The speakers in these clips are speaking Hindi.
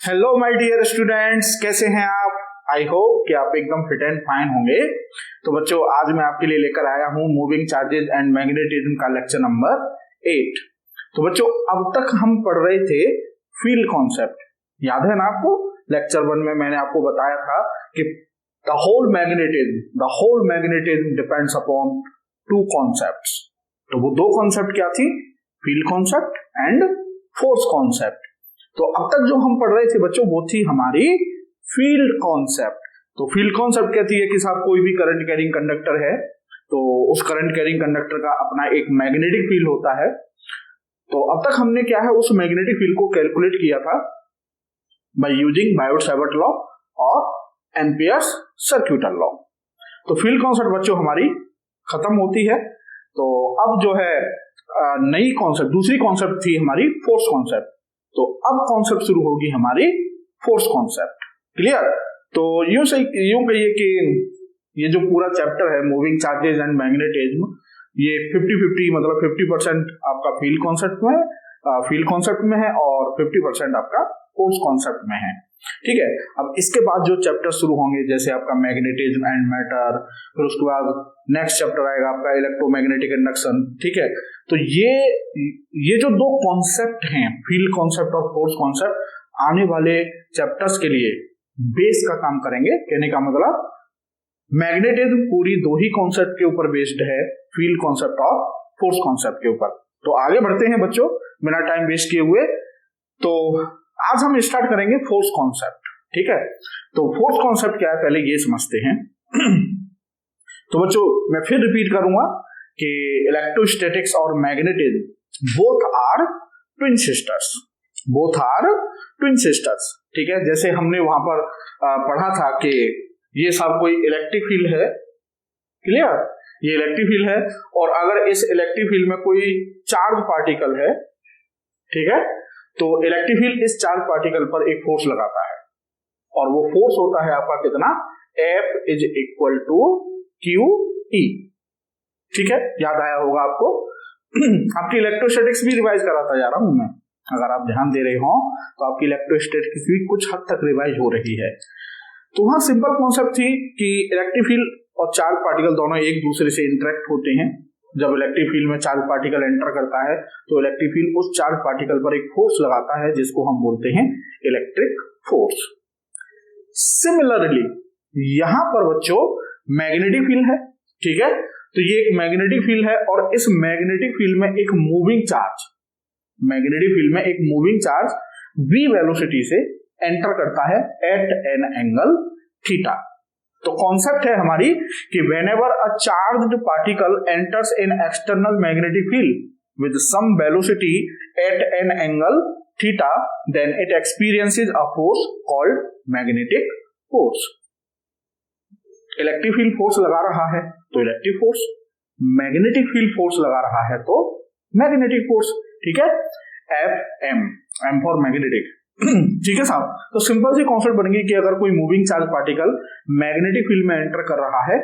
हेलो माय डियर स्टूडेंट्स, कैसे हैं आप? आई होप कि आप एकदम फिट एंड फाइन होंगे। तो बच्चों, आज मैं आपके लिए लेकर आया हूं मूविंग चार्जेस एंड मैग्नेटिज्म का लेक्चर नंबर 8। तो बच्चों, अब तक हम पढ़ रहे थे फील्ड कॉन्सेप्ट। याद है ना आपको? लेक्चर 1 में मैंने आपको बताया था कि the whole magnetism depends upon two concepts. तो वो दो कॉन्सेप्ट क्या थी? Field concept and force concept. तो अब तक जो हम पढ़ रहे थे बच्चों, वो थी हमारी फील्ड कॉन्सेप्ट। तो फील्ड कॉन्सेप्ट कहती है कि साहब कोई भी करंट कैरिंग कंडक्टर है, तो उस करंट कैरिंग कंडक्टर का अपना एक मैग्नेटिक फील्ड होता है। तो अब तक हमने क्या है, उस मैग्नेटिक फील्ड को कैलकुलेट किया था बाय यूजिंग बायोट-सावर्ट लॉ और एम्पियर्स सर्क्यूटल लॉ। तो फील्ड कॉन्सेप्ट बच्चों हमारी खत्म होती है। तो अब जो है नई कॉन्सेप्ट, दूसरी कॉन्सेप्ट थी हमारी फोर्स कॉन्सेप्ट। तो अब कॉन्सेप्ट शुरू होगी हमारी फोर्स कॉन्सेप्ट। क्लियर? तो यूं कहिए कि ये जो पूरा चैप्टर है मूविंग चार्जेस एंड मैग्नेटिज्म, ये 50-50 मतलब 50% आपका फील्ड कॉन्सेप्ट में है और 50% आपका फोर्स कॉन्सेप्ट में है। ठीक है। अब इसके बाद जो चैप्टर शुरू होंगे, जैसे आपका मैग्नेटिज्म एंड मैटर, फिर उसके बाद नेक्स्ट चैप्टर आएगा आपका इलेक्ट्रोमैग्नेटिक इंडक्शन। ठीक है। तो ये जो दो कॉन्सेप्ट हैं, फील्ड कॉन्सेप्ट और फोर्स कॉन्सेप्ट, आने वाले चैप्टर्स के लिए बेस का काम करेंगे। कहने का मतलब मैग्नेटिज्म पूरी दो ही कॉन्सेप्ट के ऊपर बेस्ड है, फील्ड कॉन्सेप्ट और फोर्स कॉन्सेप्ट के ऊपर। तो आगे बढ़ते हैं बच्चों, बिना टाइम वेस्ट किए हुए। तो आज हम स्टार्ट करेंगे फोर्स कॉन्सेप्ट। ठीक है। तो फोर्स कॉन्सेप्ट क्या है, पहले ये समझते हैं। तो बच्चों, मैं फिर रिपीट करूंगा कि इलेक्ट्रोस्टैटिक्स और magnetism both are twin sisters. ठीक है। जैसे हमने वहां पर पढ़ा था कि ये सब कोई इलेक्ट्रिक फील्ड है। क्लियर? ये इलेक्ट्रिक फील्ड है और अगर इस इलेक्ट्रिक फील्ड में कोई चार्ज पार्टिकल है, ठीक है, तो इलेक्ट्रिक फील्ड इस चार्ज पार्टिकल पर एक फोर्स लगाता है और वो फोर्स होता है आपका कितना? F is equal to QE। ठीक है, याद आया होगा आपको। आपकी इलेक्ट्रोस्टैटिक्स भी रिवाइज कराता जा रहा हूं मैं। अगर आप ध्यान दे रहे हो तो आपकी इलेक्ट्रोस्टैटिक्स भी कुछ हद तक रिवाइज हो रही है। तो वहां सिंपल कॉन्सेप्ट थी कि इलेक्ट्रिक फील्ड और चार्ज पार्टिकल दोनों एक दूसरे से इंटरेक्ट होते हैं। जब इलेक्ट्रिक फील्ड में चार्ज पार्टिकल एंटर करता है तो इलेक्ट्रिक फील्ड उस चार्ज पार्टिकल पर एक फोर्स लगाता है, जिसको हम बोलते हैं इलेक्ट्रिक फोर्स। सिमिलरली यहां पर बच्चों मैग्नेटिक फील्ड है। ठीक है। तो ये एक मैग्नेटिक फील्ड है और इस मैग्नेटिक फील्ड में एक मूविंग चार्ज v वेलोसिटी से एंटर करता है एट एन एंगल थीटा। तो कॉन्सेप्ट है हमारी कि whenever a charged particle enters in external magnetic field with some velocity at an angle theta, then it experiences a force called magnetic force. Electric field force लगा रहा है तो electric force, magnetic field force लगा रहा है तो मैग्नेटिक फोर्स। ठीक है। M for magnetic. ठीक है साहब। तो सिंपल सी कॉन्सेप्ट बन गई कि अगर कोई moving charge particle magnetic field में एंटर कर रहा है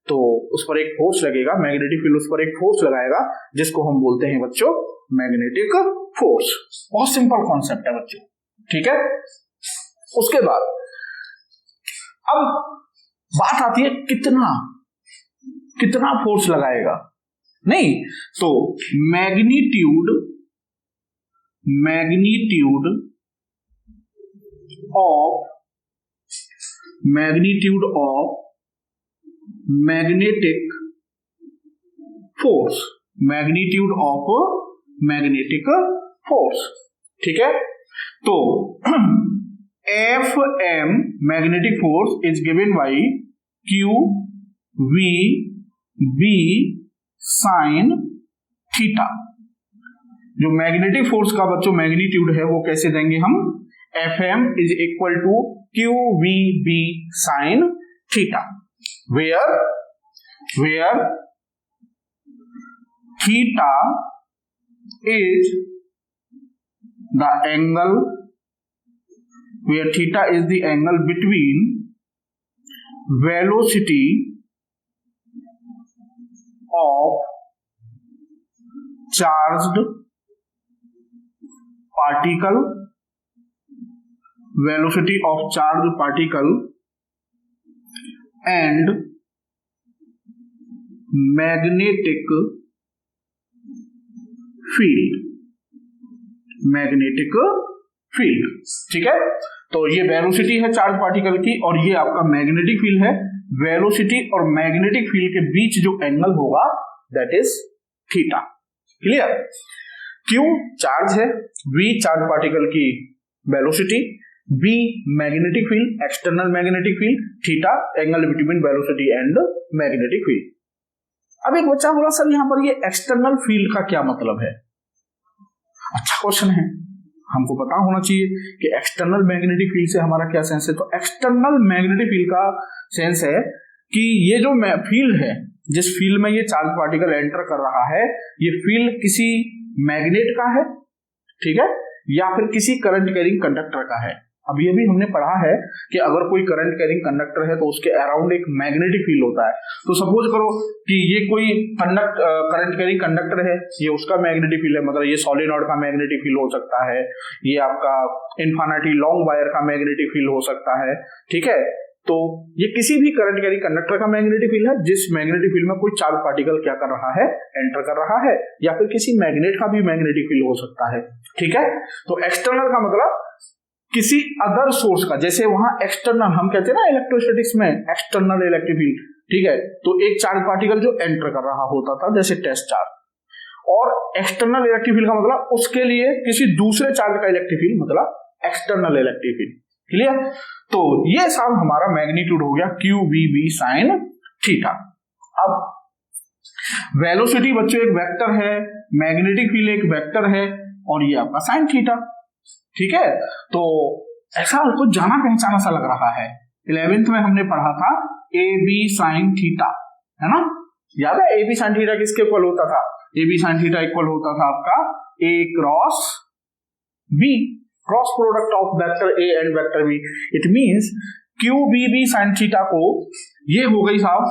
तो उस पर एक फोर्स लगेगा, मैग्नेटिक फील्ड उस पर एक फोर्स लगाएगा, जिसको हम बोलते हैं बच्चों मैग्नेटिक फोर्स। बहुत सिंपल कॉन्सेप्ट है बच्चों। ठीक है। उसके बाद अब बात आती है कितना फोर्स लगाएगा। नहीं, तो मैग्नीट्यूड ऑफ मैग्नेटिक फोर्स। ठीक है। तो Fm magnetic force is given by QVB sine theta. जो मैग्नेटिक फोर्स का बच्चों मैग्नीट्यूड है वो कैसे देंगे हम? Fm is equal to QVB sine theta, where theta is the angle between velocity of charged particle velocity of charge particle and magnetic field, magnetic field, ठीक है। तो ये वेलोसिटी है चार्ज पार्टिकल की और ये आपका मैग्नेटिक फील्ड है। वेलोसिटी और मैग्नेटिक फील्ड के बीच जो एंगल होगा दैट इज थीटा। क्लियर? क्यों? चार्ज है, v चार्ज पार्टिकल की velocity, b magnetic field, external magnetic field, theta angle between velocity and magnetic field. अब एक बच्चा बोला सर यहां पर ये एक्सटर्नल फील्ड का क्या मतलब है? अच्छा क्वेश्चन है, हमको पता होना चाहिए कि एक्सटर्नल मैग्नेटिक फील्ड से हमारा क्या सेंस है। तो एक्सटर्नल मैग्नेटिक फील्ड का सेंस है कि ये जो फील्ड है, जिस फील्ड में ये चार्ज पार्टिकल एंटर कर रहा है, ये फील्ड किसी मैग्नेट का है, ठीक है, या फिर किसी करंट कैरिंग कंडक्टर का है। अब ये भी हमने पढ़ा है कि अगर कोई करंट कैरिंग कंडक्टर है तो उसके अराउंड एक मैग्नेटिक फील्ड होता है। तो सपोज करो कि ये कोई करंट कैरिंग कंडक्टर है, ये उसका मैग्नेटिक फील्ड है, मतलब ये सोलेनॉइड का मैग्नेटिक फील्ड हो सकता है, ये आपका इन्फिनिटी लॉन्ग वायर का मैग्नेटिक फील्ड हो सकता है, ठीक है। तो ये किसी भी करंट कैरिंग कंडक्टर का मैग्नेटिक फील्ड है जिस मैग्नेटिक फील्ड में कोई चार्ज पार्टिकल क्या कर रहा है, एंटर कर रहा है, या फिर किसी मैग्नेट का भी मैग्नेटिक फील्ड हो सकता है, ठीक है। तो एक्सटर्नल का मतलब किसी अदर सोर्स का, जैसे वहां एक्सटर्नल हम कहते हैं ना इलेक्ट्रोस्टैटिक्स में एक्सटर्नल इलेक्ट्रिक फील्ड, ठीक है। तो एक चार्ज पार्टिकल जो एंटर कर रहा होता था जैसे टेस्ट चार्ज, और एक्सटर्नल इलेक्ट्रिक फील्ड का मतलब उसके लिए किसी दूसरे चार्ज का इलेक्ट्रिक फील्ड, मतलब एक्सटर्नल इलेक्ट्रिक फील्ड। क्लियर? तो ये सब हमारा मैग्नीट्यूड हो गया Q V B sine theta. अब वेलोसिटी बच्चों एक वेक्टर है, मैग्नेटिक फील्ड एक वेक्टर है, और ये आपका साइन थीटा, ठीक है। तो ऐसा कुछ जाना पहचाना सा लग रहा है। 11th में हमने पढ़ा था ए बी साइन थीटा, है ना, याद है? ए बी साइन थीटा किसके इक्वल होता था? A B sine theta equal होता था आपका A cross B, cross product of vector A and vector B. It means Q B B sine theta को, ये हो गई साहब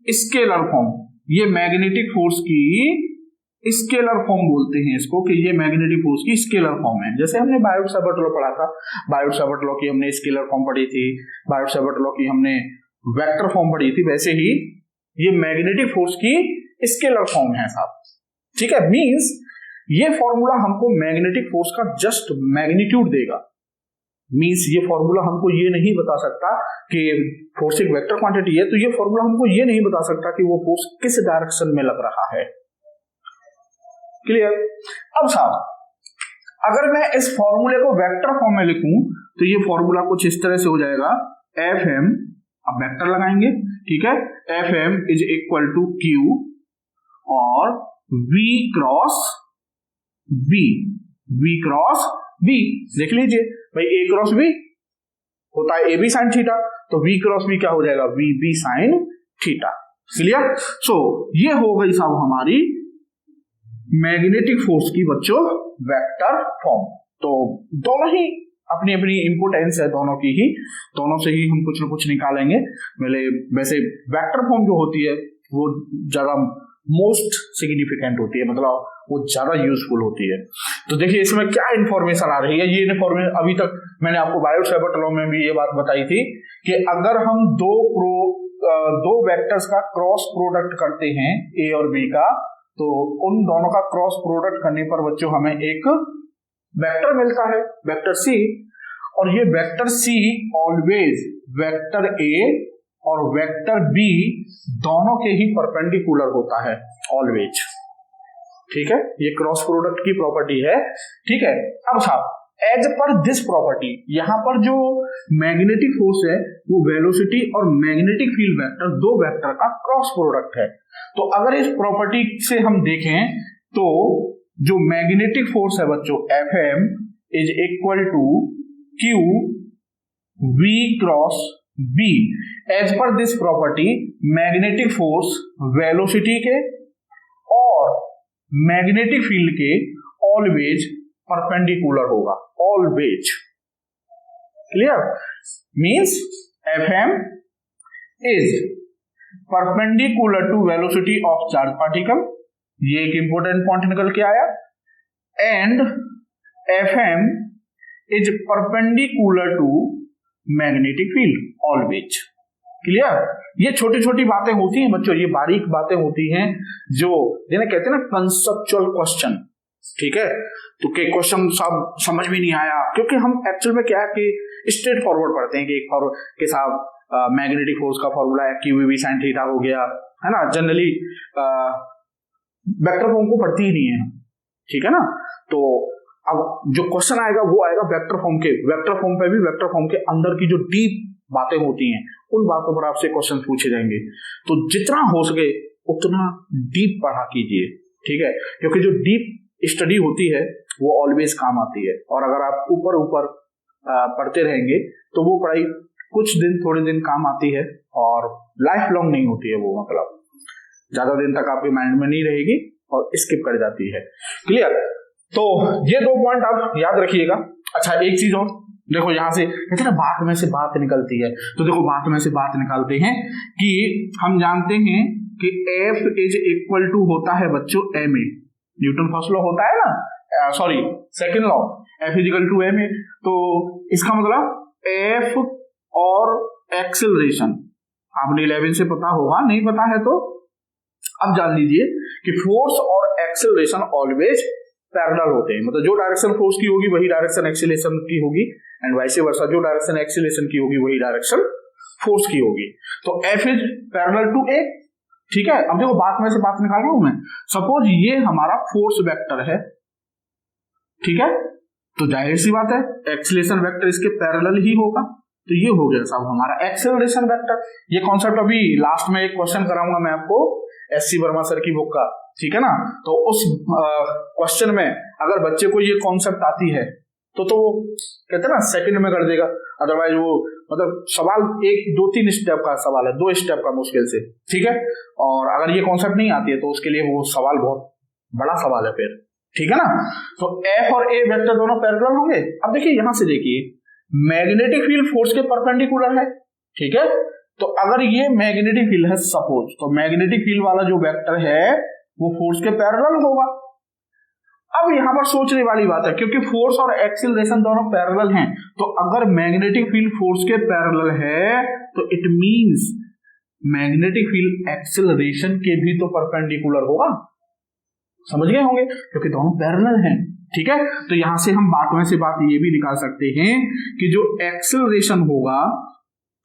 स्केलर फॉर्म, ये मैग्नेटिक फोर्स की स्केलर फॉर्म बोलते हैं इसको, कि ये मैग्नेटिक फोर्स की स्केलर फॉर्म है। जैसे हमने बायोट-सावर्ट लॉ पढ़ा था, बायोट-सावर्ट लॉ की हमने स्केलर फॉर्म पढ़ी थी, बायोट-सावर्ट लॉ की हमने वेक्टर फॉर्म पढ़ी थी, वैसे ही ये मैग्नेटिक फोर्स की स्केलर फॉर्म है साहब, ठीक है। मींस ये फॉर्मूला हमको मैग्नेटिक फोर्स का जस्ट मैग्नीट्यूड देगा। मींस ये फॉर्मूला हमको ये नहीं बता सकता कि फोर्स एक वेक्टर क्वांटिटी है, तो ये फॉर्मूला हमको ये नहीं बता सकता कि वो फोर्स किस डायरेक्शन में लग रहा है। क्लियर? अब साहब अगर मैं इस फॉर्मूले को वेक्टर फॉर्म में लिखूं तो ये फॉर्मूला कुछ इस तरह से हो जाएगा, एफ एम, अब वेक्टर लगाएंगे, ठीक है, F M is equal to Q और V cross B, V cross B. देख लीजिए भाई, ए क्रॉस बी होता है ए बी साइन थीटा, तो वी क्रॉस बी क्या हो जाएगा, V B sine theta. Clear? So ये हो गई साहब हमारी मैग्नेटिक फोर्स की बच्चों वेक्टर फॉर्म। तो दोनों ही अपनी अपनी इंपोर्टेंस है, दोनों की ही, दोनों से ही हम कुछ ना कुछ निकालेंगे। वैसे वेक्टर फॉर्म जो होती है वो ज्यादा मोस्ट सिग्निफिकेंट होती है, मतलब वो ज्यादा यूजफुल होती है। तो देखिए इसमें क्या इंफॉर्मेशन आ रही है। ये इंफॉर्मेशन अभी तक मैंने आपको बायोट-सावर्ट लॉ में भी ये बात बताई थी कि अगर हम दो वेक्टर्स का क्रॉस प्रोडक्ट करते हैं ए और बी का, तो उन दोनों का क्रॉस प्रोडक्ट करने पर बच्चों हमें एक वेक्टर मिलता है, वेक्टर सी, और ये vector C always vector A और वेक्टर बी दोनों के ही परपेंडिकुलर होता है, ऑलवेज, ठीक है। ये क्रॉस प्रोडक्ट की प्रॉपर्टी है, ठीक है। अब साहब एज पर दिस प्रॉपर्टी, यहां पर जो मैग्नेटिक फोर्स है वो वेलोसिटी और मैग्नेटिक फील्ड वेक्टर, दो वेक्टर का क्रॉस प्रोडक्ट है। तो अगर इस प्रॉपर्टी से हम देखें तो जो मैग्नेटिक फोर्स है बच्चों F M is equal to Q V cross B. As per this property magnetic force velocity के और मैग्नेटिक फील्ड के ऑलवेज परपेंडिकुलर होगा, always. Clear? Means F M is perpendicular to velocity of charge particle, ये एक इंपॉर्टेंट पॉइंट निकल के आया, and F M is perpendicular to magnetic field always. Clear? ये छोटी छोटी बातें होती हैं बच्चों, ये बारीक बातें होती हैं जो जिन्हें कहते हैं ना कंसेप्चुअल क्वेश्चन। ठीक है, तो के क्वेश्चन सब समझ में नहीं आया, क्योंकि हम एक्चुअल में क्या है कि स्ट्रेट फॉरवर्ड पढ़ते हैं कि एक के साथ मैग्नेटिक फोर्स का फॉर्मूला है क्यू वी साइन थीटा हो गया, है ना। जनरली वेक्टर फॉर्म को पढ़ती ही नहीं है, ठीक है ना। तो अब जो क्वेश्चन आएगा वो आएगा वेक्टर फॉर्म के, वेक्टर फॉर्म पे भी वेक्टर फॉर्म के अंदर की जो डीप बातें होती हैं उन बातों पर आपसे क्वेश्चन पूछे जाएंगे। तो जितना हो सके उतना डीप पढ़ा कीजिए, ठीक है, क्योंकि जो डीप स्टडी होती है वो ऑलवेज काम आती है। और अगर आप ऊपर ऊपर पढ़ते रहेंगे तो वो पढ़ाई कुछ दिन थोड़े दिन काम आती है और लाइफ लॉन्ग नहीं होती है, वो मतलब ज्यादा दिन तक आपके माइंड में नहीं रहेगी और स्किप कर जाती है। क्लियर? तो ये 2 पॉइंट आप याद रखिएगा। अच्छा, एक चीज और देखो, यहां से कहते हैं ना बात में से बात निकलती है, तो देखो बात में से बात निकालते हैं कि हम जानते हैं कि F इज इक्वल टू होता है बच्चों ma, न्यूटन फर्स्ट लॉ होता है ना, sorry second law, F is equal to ma। तो इसका मतलब F और एक्सेलरेशन आपने 11 से पता होगा, नहीं पता है तो अब जान लीजिए कि फोर्स और एक्सेलरेशन ऑलवेज पैरेलल होते हैं। मतलब जो डायरेक्शन फोर्स की होगी वही डायरेक्शन एक्सेलरेशन की होगी, एंड वाइस वर्सा, जो डायरेक्शन एक्सेलरेशन की होगी वही डायरेक्शन फोर्स की होगी। तो F is parallel to A, ठीक है। अब देखो बात में से बात निकाल रहा हूं मैं, सपोज ये हमारा फोर्स वेक्टर है, ठीक है, तो जाहिर सी बात है एक्सेलरेशन वेक्टर इसके पैरेलल ही होगा। तो ये हो गया साहब हमारा एक्सेलरेशन वेक्टर। ये कॉन्सेप्ट अभी लास्ट में एक क्वेश्चन कराऊंगा मैं आपको SC वर्मा सर की बुक का, ठीक है ना। तो उस क्वेश्चन में अगर बच्चे को ये कॉन्सेप्ट आती है तो वो कहते हैं ना सेकंड में कर देगा, अदरवाइज वो मतलब सवाल 1 2 3 स्टेप का सवाल है, 2 स्टेप का मुश्किल से, ठीक है। और अगर ये कॉन्सेप्ट नहीं आती है तो उसके लिए वो सवाल बहुत बड़ा सवाल है फिर, ठीक है ना। तो F और A वेक्टर दोनों पैरेलल होंगे। अब देखिए यहां से देखिए मैग्नेटिक फील्ड फोर्स के परपेंडिकुलर है, ठीक है। तो अगर ये मैग्नेटिक फील्ड है सपोज, तो मैग्नेटिक फील्ड वाला जो वेक्टर है वो फोर्स के पैरेलल होगा। अब यहां पर सोचने वाली बात है, क्योंकि फोर्स और एक्सेलरेशन दोनों पैरेलल हैं, तो अगर मैग्नेटिक फील्ड फोर्स के पैरेलल है तो it means magnetic field acceleration के भी तो परपेंडिकुलर होगा। समझ गए होंगे, क्योंकि दोनों पैरेलल हैं, ठीक है। तो यहां से हम बात में से बात ये भी निकाल सकते हैं कि जो एक्सेलरेशन होगा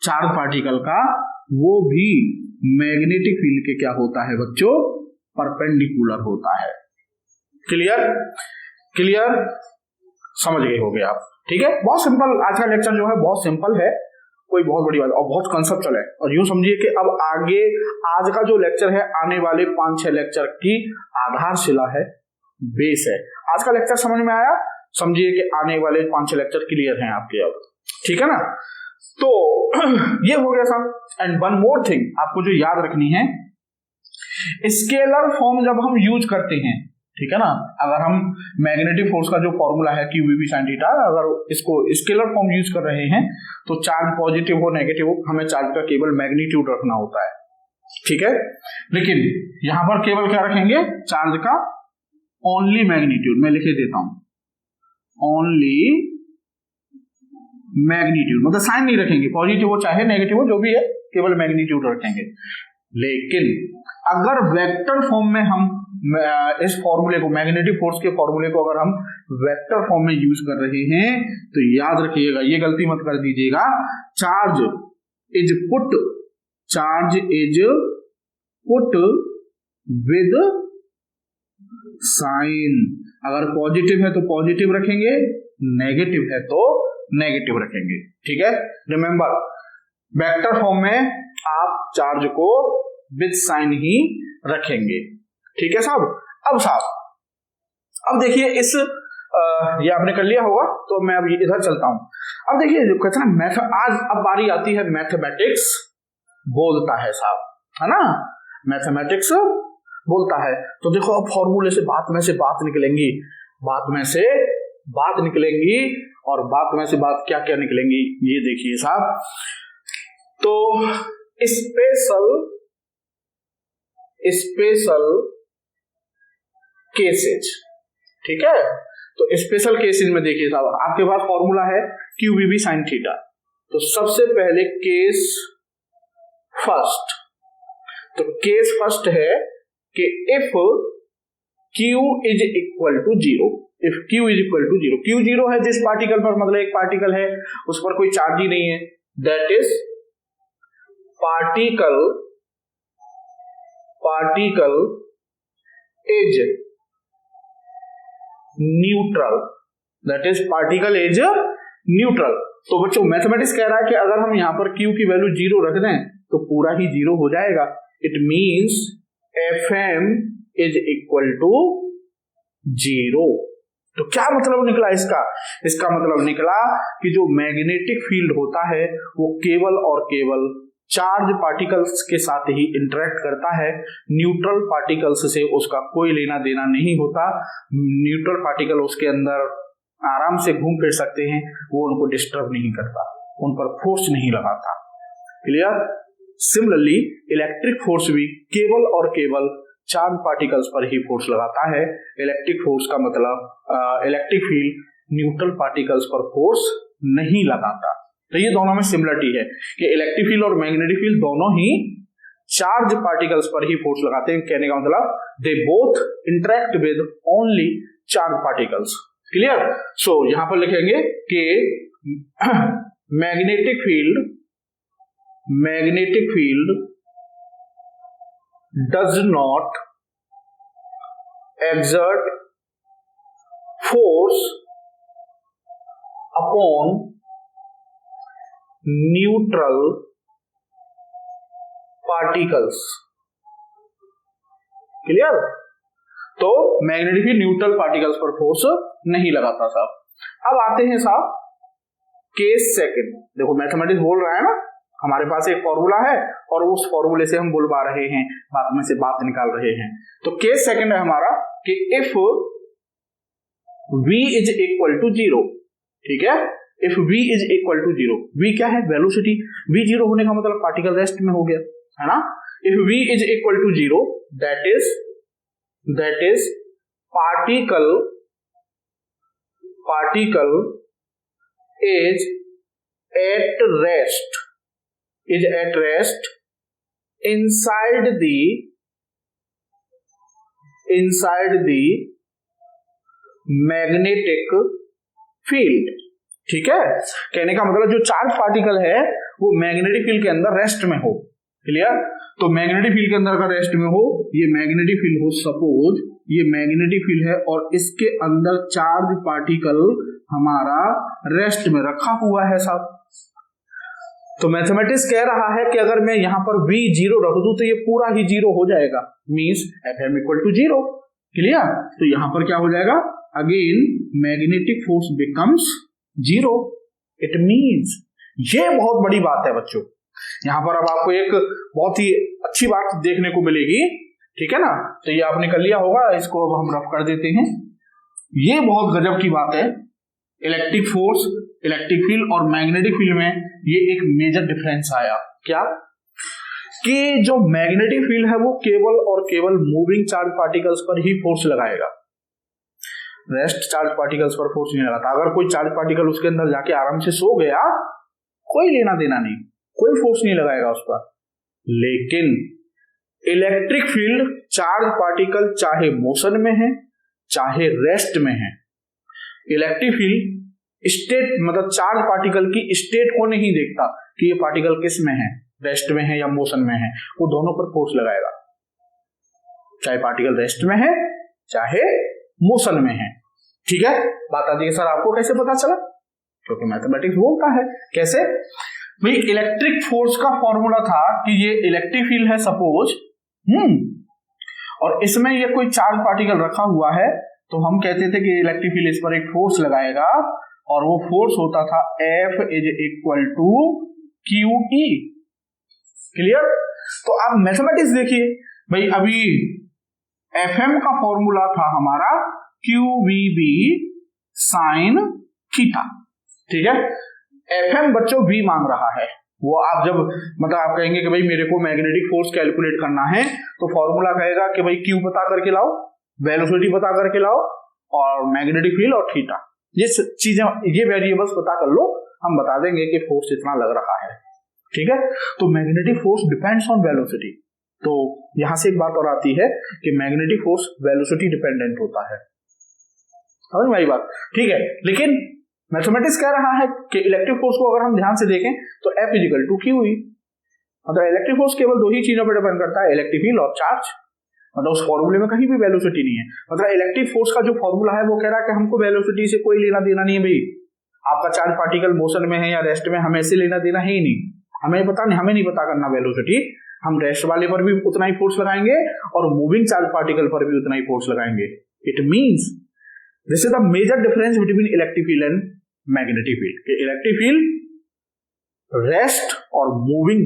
चार्ज पार्टिकल का वो भी मैग्नेटिक फील्ड के क्या होता है बच्चों, परपेंडिकुलर होता है। क्लियर? क्लियर? समझ गए होंगे आप, ठीक है। बहुत सिंपल, आज का लेक्चर जो है बहुत सिंपल है, कोई बहुत बड़ी बात और बहुत कंसेप्चुअल है। और यूं समझिए कि अब आगे आज का जो लेक्चर है आने वाले 5-6 लेक्चर की आधारशिला है, बेस है। आज का लेक्चर समझ में आया, समझिए कि आने वाले 5-6 लेक्चर क्लियर हैं आपके अब, ठीक है ना। तो ये हो गया साहब। एंड वन मोर थिंग आपको जो याद रखनी है, स्केलर फॉर्म जब हम यूज करते हैं, ठीक है ना, अगर हम मैग्नेटिक फोर्स का जो फॉर्मूला है क्यू वी साइन थीटा, अगर इसको स्केलर फॉर्म यूज कर रहे हैं तो चार्ज पॉजिटिव हो नेगेटिव हो, हमें चार्ज का केवल मैग्नीट्यूड रखना होता है, ठीक है। लेकिन यहां पर केवल क्या रखेंगे, चार्ज का ओनली मैग्नीट्यूड। मैं लिखे देता हूं, ओनली मैग्नीट्यूड, मतलब साइन नहीं रखेंगे, पॉजिटिव हो चाहे नेगेटिव हो जो भी है, केवल मैग्नीट्यूड रखेंगे। लेकिन अगर वेक्टर फॉर्म में हम इस फॉर्मूले को, मैग्नेटिक फोर्स के फॉर्मूले को अगर हम वेक्टर फॉर्म में यूज कर रहे हैं तो याद रखिएगा, ये गलती मत कर दीजिएगा, charge is put with sign. अगर पॉजिटिव है तो पॉजिटिव रखेंगे, नेगेटिव है तो नेगेटिव रखेंगे, ठीक है। रिमेंबर, वेक्टर फॉर्म में आप चार्ज को विद साइन ही रखेंगे, ठीक है साहब। अब देखिए इस ये आपने कर लिया होगा, तो मैं अब इधर चलता हूं। अब देखिए जो कहते हैं ना आज अब बारी आती है मैथमेटिक्स बोलता है साहब, है ना, मैथमेटिक्स बोलता है। तो देखो अब फॉर्मूले से बात में से बात निकलेंगी, बात में से बात निकलेंगी, और बात में से बात क्या क्या निकलेंगी ये देखिए साहब। तो स्पेशल केसेज, ठीक है, तो स्पेशल केसेस में देखिए साहब, आपके पास फॉर्मूला है QVB sin थीटा। तो सबसे पहले केस फर्स्ट, तो केस फर्स्ट है कि if Q is equal to zero, if Q is equal to zero, Q zero है जिस पार्टिकल पर, मतलब एक पार्टिकल है उस पर कोई चार्ज ही नहीं है, that is particle is neutral, that is particle is neutral. तो बच्चों मैथमेटिक्स कह रहा है कि अगर हम यहां पर Q की वैल्यू जीरो रख दें तो पूरा ही जीरो हो जाएगा। It means Fm is equal to zero. तो क्या मतलब निकला इसका? इसका मतलब निकला कि जो मैग्नेटिक फील्ड होता है वो केवल और केवल चार्ज पार्टिकल्स के साथ ही इंटरेक्ट करता है, न्यूट्रल पार्टिकल्स से उसका कोई लेना देना नहीं होता। न्यूट्रल पार्टिकल उसके अंदर आराम से घूम फिर सकते हैं, वो उनको डिस्टर्ब नहीं करता, उन पर फोर्स नहीं लगाता। क्लियर? सिमिलरली इलेक्ट्रिक फोर्स भी केवल और केवल चार्ज पार्टिकल्स पर ही फोर्स लगाता है। इलेक्ट्रिक फोर्स का मतलब इलेक्ट्रिक फील्ड न्यूट्रल पार्टिकल्स पर फोर्स नहीं लगाता। तो ये दोनों में सिमिलरिटी है कि इलेक्ट्रिक फील्ड और मैग्नेटिक फील्ड दोनों ही चार्ज पार्टिकल्स पर ही फोर्स लगाते हैं। कहने का मतलब they both interact with only charge particles. Clear? So यहां पर लिखेंगे कि magnetic field does not exert force upon neutral particles। Clear? तो मैग्नेटिक फील्ड न्यूट्रल पार्टिकल्स पर फोर्स नहीं लगाता साहब। अब आते हैं साहब केस सेकंड। देखो मैथमेटिक्स बोल रहा है ना, हमारे पास एक फॉर्मूला है और उस फॉर्मूले से हम बुलवा रहे हैं, बात में से बात निकाल रहे हैं। तो केस सेकंड है हमारा कि if v is equal to zero, ठीक है, if v is equal to zero, v क्या है? वेलोसिटी। v जीरो होने का मतलब पार्टिकल रेस्ट में हो गया, है ना। If v is equal to zero that is particle is at rest inside the magnetic field। ठीक है, कहने का मतलब जो चार्ज पार्टिकल है वो मैग्नेटिक फील्ड के अंदर रेस्ट में हो। क्लियर? तो मैग्नेटिक फील्ड के अंदर का रेस्ट में हो, ये मैग्नेटिक फील्ड हो, सपोज ये मैग्नेटिक फील्ड है और इसके अंदर चार्ज पार्टिकल हमारा रेस्ट में रखा हुआ है साहब। तो मैथमेटिक्स कह रहा है कि अगर मैं यहां पर v जीरो रख दूं तो ये पूरा ही जीरो हो जाएगा, means Fm equal to zero. Clear? तो यहां पर क्या हो जाएगा? Again magnetic force becomes zero. It means, ये बहुत बड़ी बात है बच्चों। यहां पर अब आपको एक बहुत ही अच्छी बात देखने को मिलेगी, ठीक है ना। तो ये आपने कर लिया होगा, इसको अब हम रफ कर देते हैं। ये बहुत गजब की बात है। इलेक्ट्रिक फोर्स, इलेक्ट्रिक फील्ड और मैग्नेटिक फील्ड में ये एक मेजर डिफरेंस आया। क्या? कि जो मैग्नेटिक फील्ड है वो केवल और केवल मूविंग चार्ज पार्टिकल्स पर ही फोर्स लगाएगा, रेस्ट चार्ज पार्टिकल्स पर फोर्स नहीं लगाता। अगर कोई चार्ज पार्टिकल उसके अंदर जाके आराम से सो गया, कोई लेना देना नहीं, कोई फोर्स नहीं लगाएगा उस पर। लेकिन इलेक्ट्रिक फील्ड चार्ज पार्टिकल चाहे मोशन में है चाहे रेस्ट में है, इलेक्ट्रिक फील्ड स्टेट मतलब चार्ज पार्टिकल की स्टेट को नहीं देखता कि ये पार्टिकल किस में है, रेस्ट में है या मोशन में है, वो दोनों पर फोर्स लगाएगा, चाहे पार्टिकल रेस्ट में है चाहे मोशन में है। ठीक है, बात आती है सर आपको कैसे पता चला? क्योंकि मैथमेटिक्स बोलता है। कैसे भाई? इलेक्ट्रिक फोर्स का फॉर्मूला था कि ये इलेक्ट्रिक फील्ड है सपोज, और इसमें ये कोई चार्ज पार्टिकल रखा हुआ है, तो हम कहते थे कि इलेक्ट्रिक फील्ड इस पर एक फोर्स लगाएगा और वो फोर्स होता था F is equal to QE। Clear? तो आप मैथमेटिक्स देखिए भाई, अभी Fm का फॉर्मूला था हमारा QVB साइन थीटा। ठीक है, Fm बच्चों V मांग रहा है। वो आप जब मतलब आप कहेंगे कि भाई मेरे को मैग्नेटिक फोर्स कैलकुलेट करना है, तो फॉर्मूला कहेगा कि भाई Q पता करके लाओ, वेलोसिटी पता करके लाओ और मैग्नेटिक फील्ड और थीटा, ये चीजें, ये वेरिएबल्स पता कर लो, हम बता देंगे कि फोर्स इतना लग रहा है। ठीक है, तो magnetic force depends on velocity. तो यहां से एक बात और आती है कि मैग्नेटिक फोर्स वेलोसिटी डिपेंडेंट होता है, समझ में आई बात? ठीक है, लेकिन मैथमेटिक्स कह रहा है कि इलेक्ट्रिक फोर्स को अगर हम ध्यान से देखें तो F इक्वल टू Q ही, मतलब इलेक्ट्रिक फोर्स केवल दो ही चीजों पर डिपेंड करता है, इलेक्ट्रिक फील्ड और चार्ज। मतलब उस फॉर्मूले में कहीं भी वेलोसिटी नहीं है। मतलब इलेक्ट्रिक फोर्स का जो फॉर्मूला है वो कह रहा है कि हमको वेलोसिटी से कोई लेना देना नहीं है भाई, आपका चार्ज पार्टिकल मोशन में है या रेस्ट में, हमें ऐसे लेना देना है ही नहीं, हमें नहीं पता करना वेलोसिटी। हम रेस्ट वाले पर भी उतना ही फोर्स लगाएंगे और मूविंग चार्ज पार्टिकल पर भी उतना ही फोर्स लगाएंगे। It means this is the major difference between electric field and magnetic field. Electric field rest और मूविंग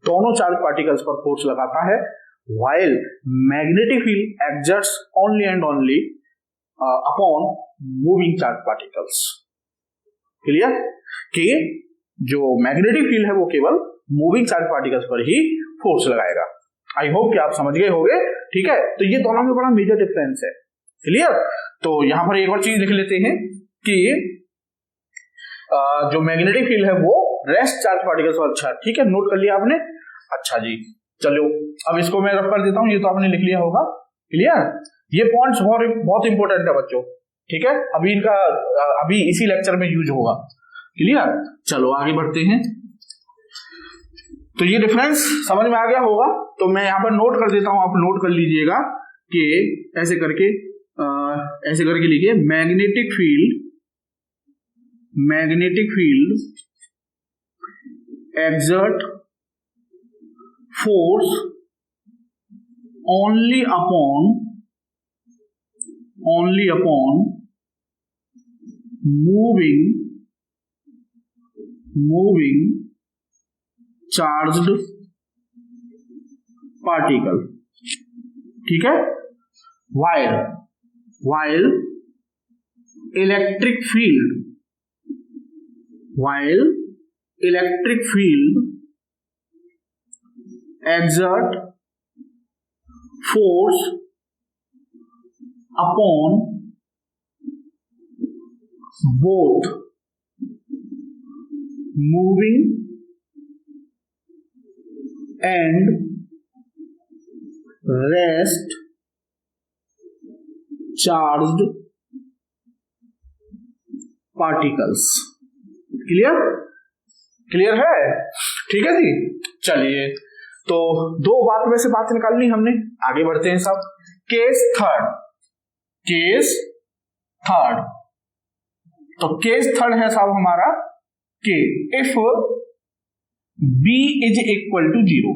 दोनों चार्ज पार्टिकल्स पर फोर्स लगाता है, while magnetic field exerts only and only upon moving charge particles। Clear? कि जो मैग्नेटिक फील्ड है वो केवल मूविंग चार्ज पार्टिकल्स पर ही फोर्स लगाएगा। आई होप कि आप समझ गए होंगे। ठीक है, तो ये दोनों में बड़ा मेजर डिफरेंस है। क्लियर? तो यहां पर एक और चीज लिख लेते हैं कि जो मैग्नेटिक फील्ड है वो रेस्ट चार्ज पार्टिकल्स पर, अच्छा ठीक है, नोट कर लिया आपने? अच्छा जी, चलो अब इसको मैं रफ कर देता हूं, ये तो आपने लिख लिया होगा। क्लियर? ये पॉइंट्स बहुत इंपॉर्टेंट है बच्चों, ठीक है, अभी इसी लेक्चर में यूज होगा। क्लियर? चलो आगे बढ़ते हैं। तो ये डिफरेंस समझ में आ गया होगा, तो मैं यहां पर नोट कर देता हूं, आप नोट कर लीजिएगा कि ऐसे करके लिखिए, magnetic field exert force only upon moving charged particle। ठीक है, while electric field exert force upon both moving and rest charged particles। Clear है? ठीक है जी, चलिए तो दो बात में से बात निकालनी हमने, आगे बढ़ते हैं सब। केस थर्ड, तो केस थर्ड है साहब हमारा कि if B is equal to zero,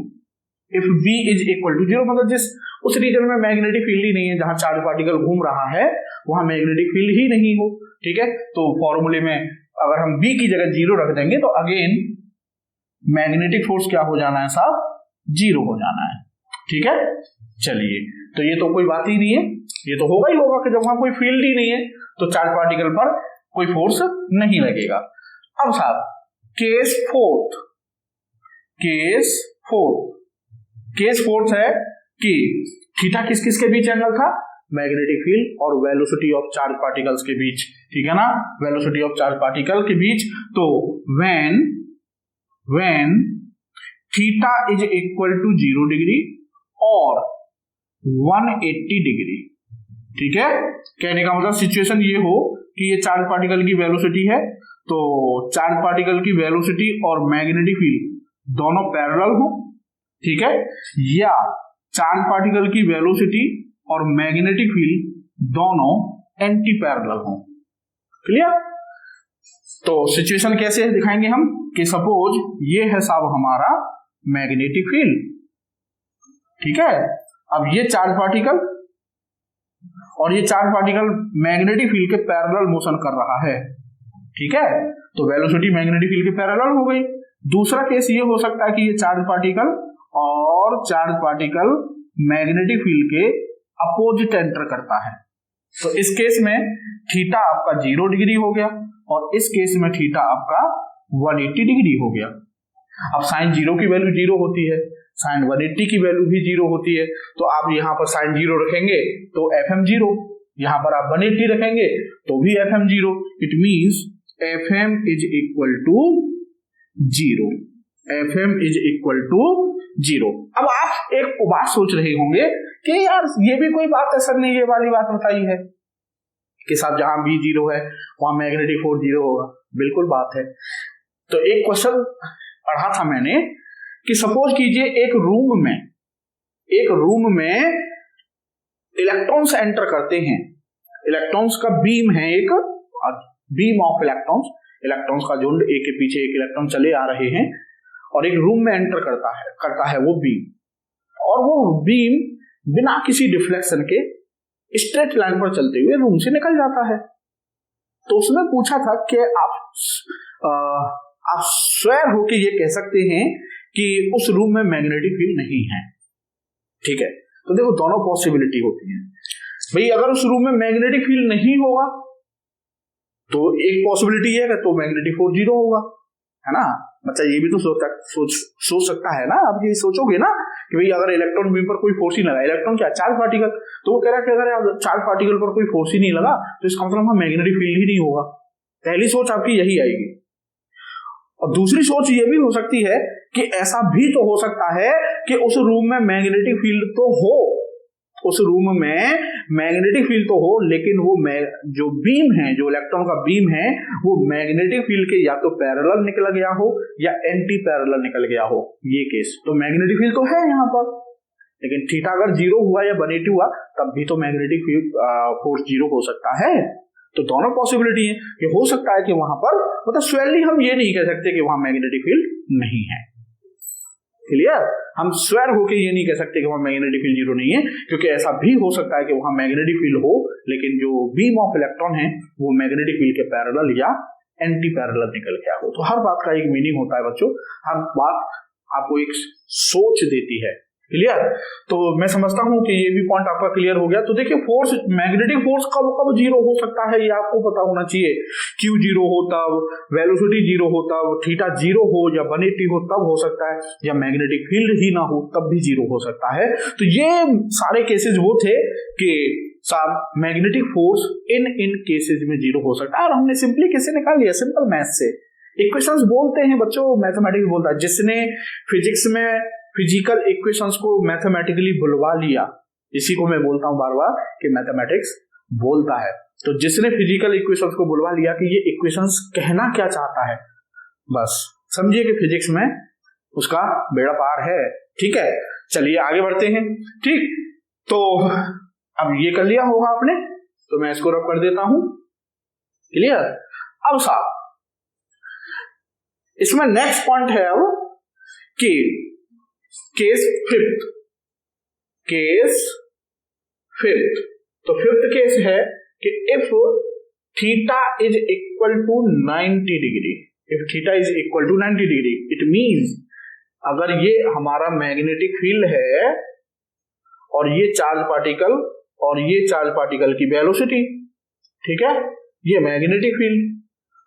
मतलब उस रीजन में मैग्नेटिक फील्ड ही नहीं है, जहां चार्ज पार्टिकल घूम रहा है वहां मैग्नेटिक फील्ड ही नहीं हो। ठीक है, तो फॉर्मूले में अगर हम B की जगह जीरो रख देंगे तो अगेन मैग्नेटिक फोर्स क्या हो जाना है साहब? जीरो हो जाना है। ठीक है, चलिए तो ये तो कोई बात ही नहीं है, ये तो होगा ही होगा कि जब वहां कोई फील्ड ही नहीं है तो चार्ज पार्टिकल पर कोई फोर्स नहीं लगेगा। अब साहब केस फोर्थ है कि थीटा किस किस के बीच एंगल था? मैग्नेटिक फील्ड और वेलोसिटी ऑफ चार्ज पार्टिकल्स के बीच। ठीक है ना, वेलोसिटी ऑफ चार्ज पार्टिकल के बीच। तो when theta is equal to 0 degree और 180 डिग्री। ठीक है, कहने का मतलब सिचुएशन ये हो कि ये चार्ज पार्टिकल की वेलोसिटी है, तो चार्ज पार्टिकल की वेलोसिटी और मैग्नेटिक फील्ड दोनों पैरेलल हो। ठीक है, या चार्ज पार्टिकल की वेलोसिटी और मैग्नेटिक फील्ड दोनों एंटी पैरेलल हो। क्लियर? तो सिचुएशन कैसे दिखाएंगे हम कि सपोज ये है साहब हमारा मैग्नेटिक फील्ड। ठीक है, अब ये चार्ज पार्टिकल और ये चार्ज पार्टिकल मैग्नेटिक फील्ड के पैरेलल मोशन कर रहा है। ठीक है, तो वेलोसिटी मैग्नेटिक फील्ड के पैरेलल हो गई। दूसरा केस ये हो सकता है कि ये चार्ज पार्टिकल और चार्ज पार्टिकल मैग्नेटिक फील्ड के अपोजिट एंटर करता है, तो इस केस में थीटा आपका 0 डिग्री हो गया और इस केस में थीटा आपका 180 डिग्री हो गया। अब साइन 0 की वैल्यू 0 होती है, साइन 180 की वैल्यू भी 0 होती है, तो आप यहां पर साइन 0 रखेंगे तो FM 0, यहाँ पर आप 180 रखेंगे तो भी FM 0, it means FM is equal to 0, FM is equal to 0। अब आप एक बात सोच रहे होंगे कि यार ये भी कोई बात है सर ने ये वाली बात बताई है कि साहब जहां B 0 है वहां मैग्नेटिक फोर्स 0 होगा। बिल्कुल बात है। तो एक क्वेश्चन पढ़ा था मैंने कि सपोज कीजिए एक रूम में इलेक्ट्रॉन्स एंटर करते हैं, इलेक्ट्रॉन्स का बीम है, एक बीम ऑफ इलेक्ट्रॉन्स का झुंड, एक के पीछे एक इलेक्ट्रॉन चले आ रहे हैं और एक रूम में एंटर करता है वो बीम, और वो बीम बिना किसी डिफ्लेक्शन के स्ट्रेट लाइन पर चलते हुए रूम से निकल जाता है। तो उसमें पूछा था कि आप स्वयं होके ये कह सकते हैं कि उस रूम में मैग्नेटिक फील्ड नहीं है, ठीक है। तो देखो दोनों पॉसिबिलिटी होती है भाई। अगर उस रूम में मैग्नेटिक फील्ड नहीं होगा तो एक पॉसिबिलिटी है कि तो मैग्नेटिक फोर्स 0 होगा, है ना। बच्चा ये भी तो सोच सकता है ना। आप ये सोचोगे ना कि भाई अगर इलेक्ट्रॉन बीम पर कोई फोर्स ही लगा, इलेक्ट्रॉन क्या चार्ज पार्टिकल, तो वो कह रहा है कि अगर चार्ज पार्टिकल पर कोई फोर्स ही नहीं लगा तो इसका मतलब वहां मैग्नेटिक फील्ड ही नहीं होगा। पहली सोच आपकी यही आएगी। और दूसरी सोच ये भी हो सकती है कि ऐसा भी तो हो सकता है कि उस रूम में मैग्नेटिक फील्ड तो हो, उस रूम में मैग्नेटिक फील्ड तो हो, लेकिन वो जो बीम है, जो इलेक्ट्रॉन का बीम है, वो मैग्नेटिक फील्ड के या तो पैरेलल निकल गया हो या एंटी पैरेलल निकल गया हो। ये केस तो मैग्नेटिक फील्ड तो है यहाँ पर, लेकिन थीटा अगर 0 हुआ या 180 हुआ तब भी तो मैग्नेटिक फील्ड फोर्स 0 हो सकता है। तो दोनों पॉसिबिलिटी है कि हो सकता है कि वहां पर, मतलब श्योरली हम ये नहीं कह सकते कि वहां मैग्नेटिक फील्ड नहीं है। क्लियर? हम स्वेर होके ये नहीं कह सकते कि वहां मैग्नेटिक फील्ड 0 नहीं है, क्योंकि ऐसा भी हो सकता है कि वहां मैग्नेटिक फील्ड हो लेकिन जो बीम ऑफ इलेक्ट्रॉन है वो मैग्नेटिक फील्ड के पैरेलल या एंटी पैरेलल निकल गया हो। तो हर बात का एक मीनिंग होता है बच्चों, हर बात आपको एक सोच देती है। क्लियर? तो मैं समझता हूं कि ये भी पॉइंट आपका क्लियर हो गया। तो देखिए फोर्स, मैग्नेटिक फोर्स कब 0 हो सकता है ये आपको पता होना चाहिए। Q 0 हो तब, वेलोसिटी 0 हो तब, थीटा 0 हो या 180 हो तब हो सकता है, या मैग्नेटिक फील्ड ही ना हो तब भी 0 हो सकता है। तो ये सारे केसेस वो थे कि साहब मैग्नेटिक फोर्स इन केसेस में 0 हो सकता है। और हमने सिंपली कैसे निकाल लिया, सिंपल मैथ से। इक्वेशंस बोलते हैं बच्चों, मैथमेटिक्स बोलता है। जिसने फिजिक्स में फिजिकल इक्वेशंस को मैथमेटिकली बुलवा लिया, इसी को मैं बोलता हूं बार बार कि मैथमेटिक्स बोलता है। तो जिसने फिजिकल इक्वेशंस को बुलवा लिया कि ये इक्वेशंस कहना क्या चाहता है, बस समझिए कि फिजिक्स में उसका बेड़ा पार है। ठीक है, चलिए आगे बढ़ते हैं। ठीक, तो अब ये कर लिया होगा आपने, तो मैं इसको रब कर देता हूं। क्लियर? अब साहब इसमें नेक्स्ट पॉइंट है अब कि केस फिफ्थ। तो फिफ्थ केस है कि if theta is equal to 90 degree, if theta is equal to 90 degree, it means अगर ये हमारा मैग्नेटिक फील्ड है और ये चार्ज पार्टिकल और ये चार्ज पार्टिकल की वेलोसिटी, ठीक है, ये मैग्नेटिक फील्ड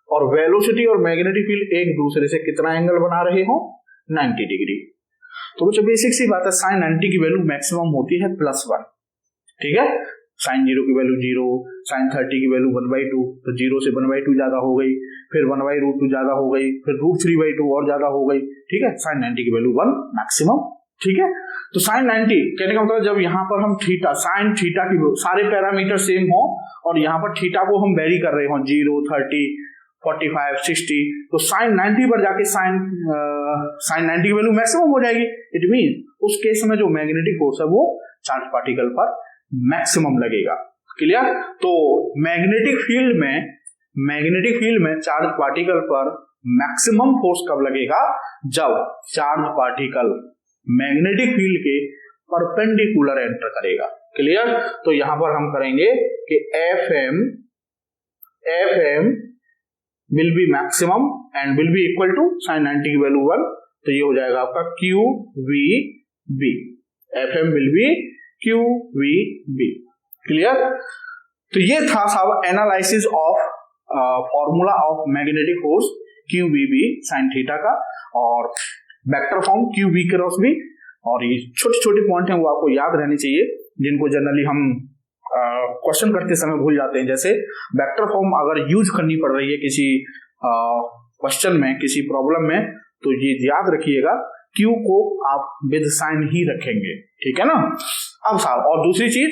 और वेलोसिटी और मैग्नेटिक फील्ड एक दूसरे से कितना एंगल बना रहे हो, 90 डिग्री। तो बच्चों बेसिक सी बात है, साइन 90 की वैल्यू मैक्सिमम होती है +1। ठीक है, साइन 0 की वैल्यू 0, साइन 30 की वैल्यू 1/2, तो 0 से 1/2 ज्यादा हो गई, फिर 1/√2 ज्यादा हो गई, फिर √3/2 और ज्यादा हो गई। ठीक है, साइन 90 की वैल्यू 1 मैक्सिमम। ठीक है, तो साइन 90 कहने का मतलब जब यहाँ पर हम थीटा, साइन थीटा की सारे पैरामीटर सेम हो और यहाँ पर थीटा को हम वेरी कर रहे हो 0, 30, 45, 60, तो साइन 90 पर जाके साइन 90 की वैल्यू मैक्सिमम हो जाएगी। इट मीन उस केस में जो मैग्नेटिक फोर्स है वो चार्ज पार्टिकल पर मैक्सिमम लगेगा। क्लियर? तो मैग्नेटिक फील्ड में चार्ज पार्टिकल पर मैक्सिमम फोर्स कब लगेगा, जब चार्ज पार्टिकल मैग्नेटिक फील्ड के परपेंडिकुलर एंटर करेगा। क्लियर? तो यहां पर हम करेंगे कि FM will be maximum and will be equal to sin 90 की वैल्यू 1, तो ये हो जाएगा आपका QVB। FM will be QVB। Clear? तो ये था साहब analysis of formula of magnetic force QVB sin theta का, और vector form QV cross B। और ये छोटे छोटे पॉइंट हैं वो आपको याद रहने चाहिए, जिनको जनरली हम क्वेश्चन करते समय भूल जाते हैं। जैसे वेक्टर फॉर्म अगर यूज करनी पड़ रही है किसी क्वेश्चन में, किसी प्रॉब्लम में, तो ये याद रखिएगा क्यू को आप विद साइन ही रखेंगे, ठीक है ना। अब साहब और दूसरी चीज,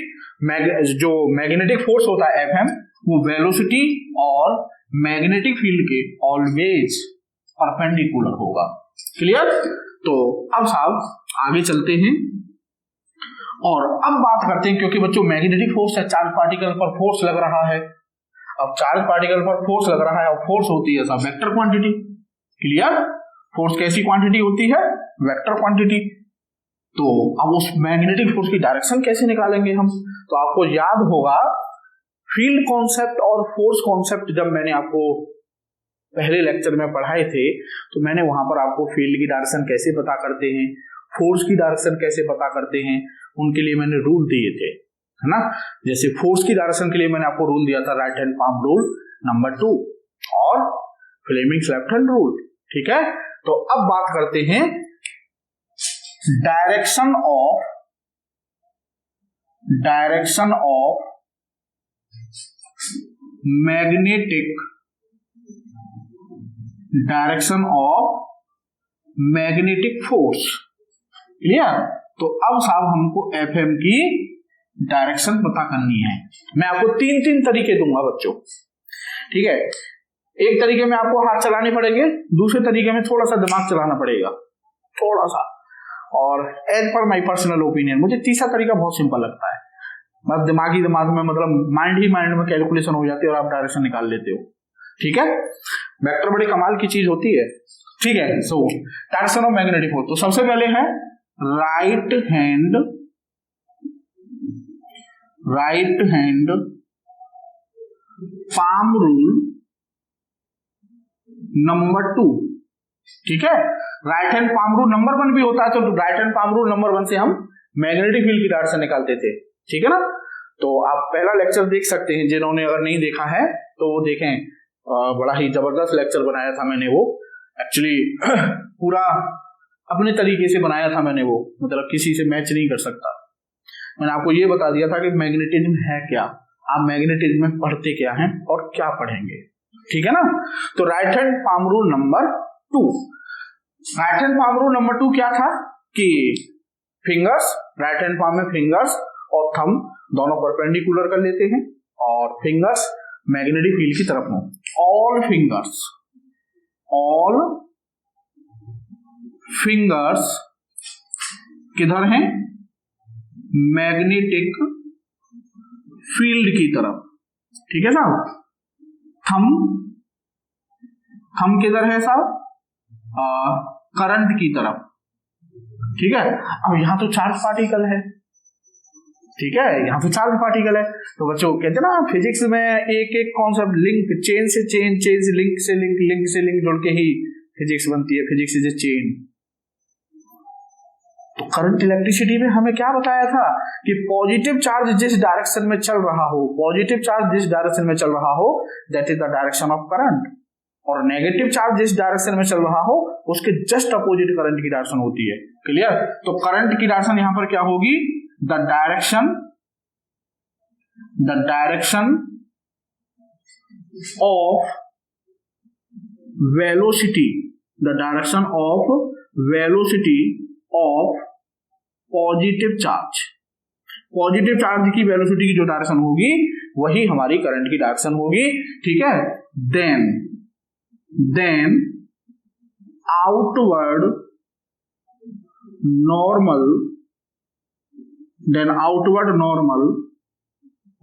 जो मैग्नेटिक फोर्स होता है Fm, वो वेलोसिटी और मैग्नेटिक फील्ड के ऑलवेज परपेंडिकुलर होगा। क्लियर। तो अब साहब आगे चलते हैं और अब बात करते हैं, क्योंकि बच्चों मैग्नेटिक फोर्स है, चार्ज पार्टिकल पर फोर्स लग रहा है। अब चार्ज पार्टिकल पर फोर्स लग रहा है और फोर्स होती है साहब वेक्टर क्वांटिटी। क्लियर। फोर्स कैसी क्वांटिटी होती है? Vector quantity. तो अब उस मैग्नेटिक फोर्स की डायरेक्शन कैसे निकालेंगे हम? तो आपको याद होगा फील्ड कॉन्सेप्ट और फोर्स कॉन्सेप्ट जब मैंने आपको पहले लेक्चर में पढ़ाए थे, तो मैंने वहां पर आपको फील्ड की डायरेक्शन कैसे पता करते हैं, फोर्स की डायरेक्शन कैसे पता करते हैं, उनके लिए मैंने रूल दिए थे, है ना। जैसे फोर्स की डायरेक्शन के लिए मैंने आपको रूल दिया था right hand palm rule number 2 और फ्लेमिंग्स लेफ्ट हैंड रूल, ठीक है। तो अब बात करते हैं direction of magnetic force. Clear. तो अब साहब हमको Fm की डायरेक्शन पता करनी है। मैं आपको तीन तरीके दूंगा बच्चों, ठीक है। एक तरीके में आपको हाथ चलाने पड़ेंगे, दूसरे तरीके में थोड़ा सा दिमाग चलाना पड़ेगा, थोड़ा सा। और एज पर माई पर्सनल ओपिनियन मुझे तीसरा तरीका बहुत सिंपल लगता है। बस दिमाग में मतलब माइंड में कैलकुलेशन हो जाती है और आप डायरेक्शन निकाल लेते हो, ठीक है। वेक्टर बड़ी कमाल की चीज होती है, ठीक है। So direction of magnetic force, तो सबसे पहले है right hand palm rule number 2, ठीक है। Right hand palm rule number 1 भी होता है, तो right hand palm rule number 1 से हम मैग्नेटिक फील्ड की डायरेक्शन निकालते थे, ठीक है ना। तो आप पहला लेक्चर देख सकते हैं, जिन्होंने अगर नहीं देखा है तो वो देखें, बड़ा ही जबरदस्त लेक्चर बनाया था मैंने। वो एक्चुअली पूरा अपने तरीके से बनाया था मैंने, वो मतलब किसी से मैच नहीं कर सकता। मैंने आपको ये बता दिया था कि मैग्नेटिज्म है क्या, आप मैग्नेटिज्म में पढ़ते क्या हैं और क्या पढ़ेंगे, ठीक है ना। तो right hand palm rule number 2, right hand palm rule number 2 क्या था कि फिंगर्स, राइट हैंड पाम में फिंगर्स और थंब दोनों परपेंडिकुलर कर लेते हैं और फिंगर्स मैग्नेटिक फील्ड की तरफ हो। ऑल फिंगर्स किधर हैं? मैग्नेटिक फील्ड की तरफ, ठीक है साहब। थंब किधर है साहब? करंट की तरफ, ठीक है। अब यहां तो चार्ज पार्टिकल है, ठीक है, यहां तो चार्ज पार्टिकल है। तो बच्चों कहते हैं ना फिजिक्स में एक कॉन्सेप्ट लिंक, चेन से चेन से लिंक से लिंक जुड़ के ही फिजिक्स बनती है, फिजिक्स इज ए चेन। तो करंट इलेक्ट्रिसिटी में हमें क्या बताया था कि पॉजिटिव चार्ज जिस डायरेक्शन में चल रहा हो, that is the direction of current, और नेगेटिव चार्ज जिस डायरेक्शन में चल रहा हो उसके जस्ट अपोजिट करंट की डायरेक्शन होती है। क्लियर। तो करंट की डायरेक्शन यहां पर क्या होगी? The direction of velocity of positive charge की वेलोसिटी की जो डायरेक्शन होगी वही हमारी करंट की डायरेक्शन होगी, ठीक है। Then outward normal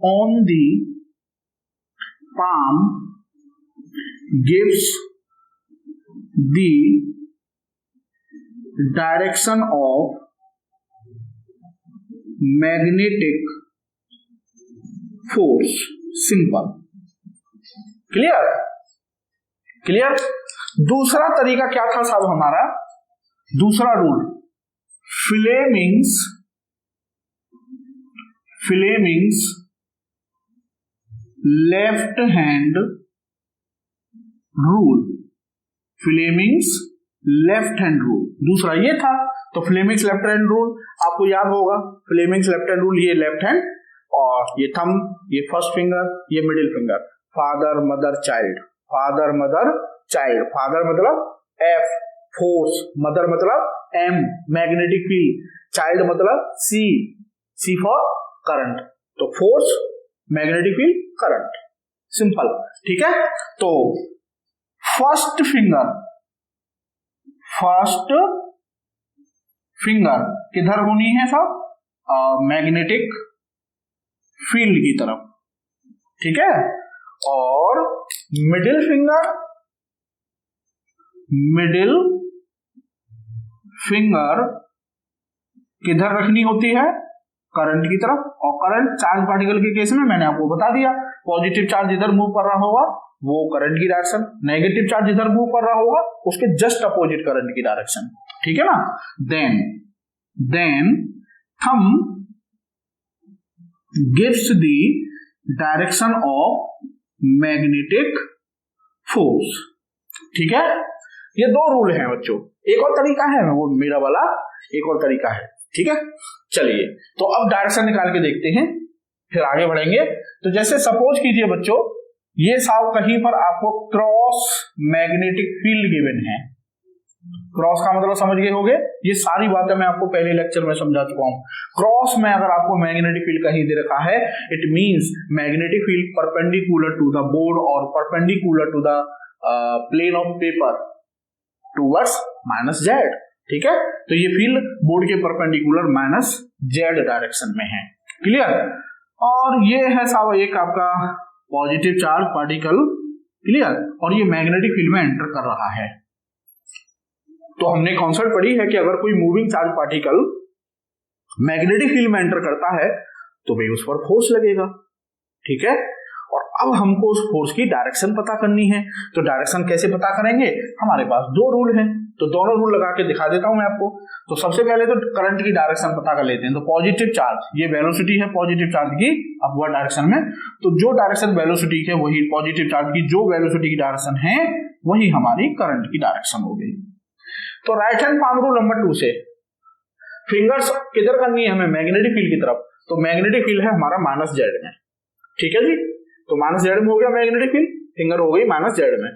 on the palm gives the direction of magnetic force. Simple. Clear. दूसरा तरीका क्या था साहब हमारा? दूसरा rule Fleming's left hand rule, दूसरा ये था। तो फ्लेमिंग्स लेफ्ट हैंड रूल आपको याद होगा, फ्लेमिंग्स लेफ्ट हैंड रूल, ये लेफ्ट हैंड और ये थंब, ये फर्स्ट फिंगर, ये middle finger. Father mother child, father mother child. Father मतलब F फोर्स, मदर मतलब M मैग्नेटिक फील्ड, चाइल्ड मतलब C फॉर करंट। तो force, magnetic field, current, simple. ठीक है, तो फर्स्ट फिंगर किधर होनी है सब? मैग्नेटिक फील्ड की तरफ। ठीक है, और मिडिल फिंगर किधर रखनी होती है? करंट की तरफ। और करंट चार्ज पार्टिकल के केस में मैंने आपको बता दिया, पॉजिटिव चार्ज इधर मूव कर रहा होगा वो करंट की डायरेक्शन, नेगेटिव चार्ज इधर मूव कर रहा होगा उसके जस्ट अपोजिट करंट की डायरेक्शन। ठीक है ना। Then thumb gives the direction of magnetic force. ठीक है, ये दो रूल हैं बच्चों। एक और तरीका है वो मेरा वाला, एक और तरीका है। ठीक है, चलिए तो अब डायरेक्शन निकाल के देखते हैं, फिर आगे बढ़ेंगे। तो जैसे सपोज कीजिए बच्चों, ये साव कहीं पर आपको क्रॉस मैग्नेटिक फील्ड गिवन है। क्रॉस का मतलब समझ गए होंगे, ये सारी बातें मैं आपको पहले लेक्चर में समझा चुका हूं। क्रॉस में अगर आपको मैग्नेटिक फील्ड कहीं दे रखा है, it means magnetic field perpendicular to the board और perpendicular to the plane of paper towards -z। ठीक है, तो ये फील्ड बोर्ड के परपेंडिकुलर -z डायरेक्शन में है। क्लियर। और ये है साहब एक आपका पॉजिटिव चार्ज पार्टिकल। क्लियर। और ये मैग्नेटिक फील्ड में एंटर कर रहा है। तो हमने कॉन्सेप्ट पढ़ी है कि अगर कोई moving charge particle magnetic field में एंटर करता है तो भाई उस पर फोर्स लगेगा। ठीक है, और अब हमको उस फोर्स की डायरेक्शन पता करनी है। तो डायरेक्शन कैसे पता करेंगे? हमारे पास दो रूल हैं, तो दोनों रूल लगा के दिखा देता हूं मैं आपको। तो सबसे पहले तो करंट की डायरेक्शन पता कर लेते हैं। तो पॉजिटिव चार्ज, ये वेलोसिटी है पॉजिटिव चार्ज की अपवर्ड डायरेक्शन में, तो जो डायरेक्शन वेलोसिटी है वही पॉजिटिव चार्ज की जो वेलोसिटी की डायरेक्शन है वही हमारी करंट की डायरेक्शन हो गई। तो right hand palm rule number 2 से फिंगर्स किधर करनी है हमें? मैग्नेटिक फील्ड की तरफ। तो मैग्नेटिक फील्ड है हमारा -z में। ठीक है जी, तो -z में हो गया मैग्नेटिक फील्ड, फिंगर हो गई -z में।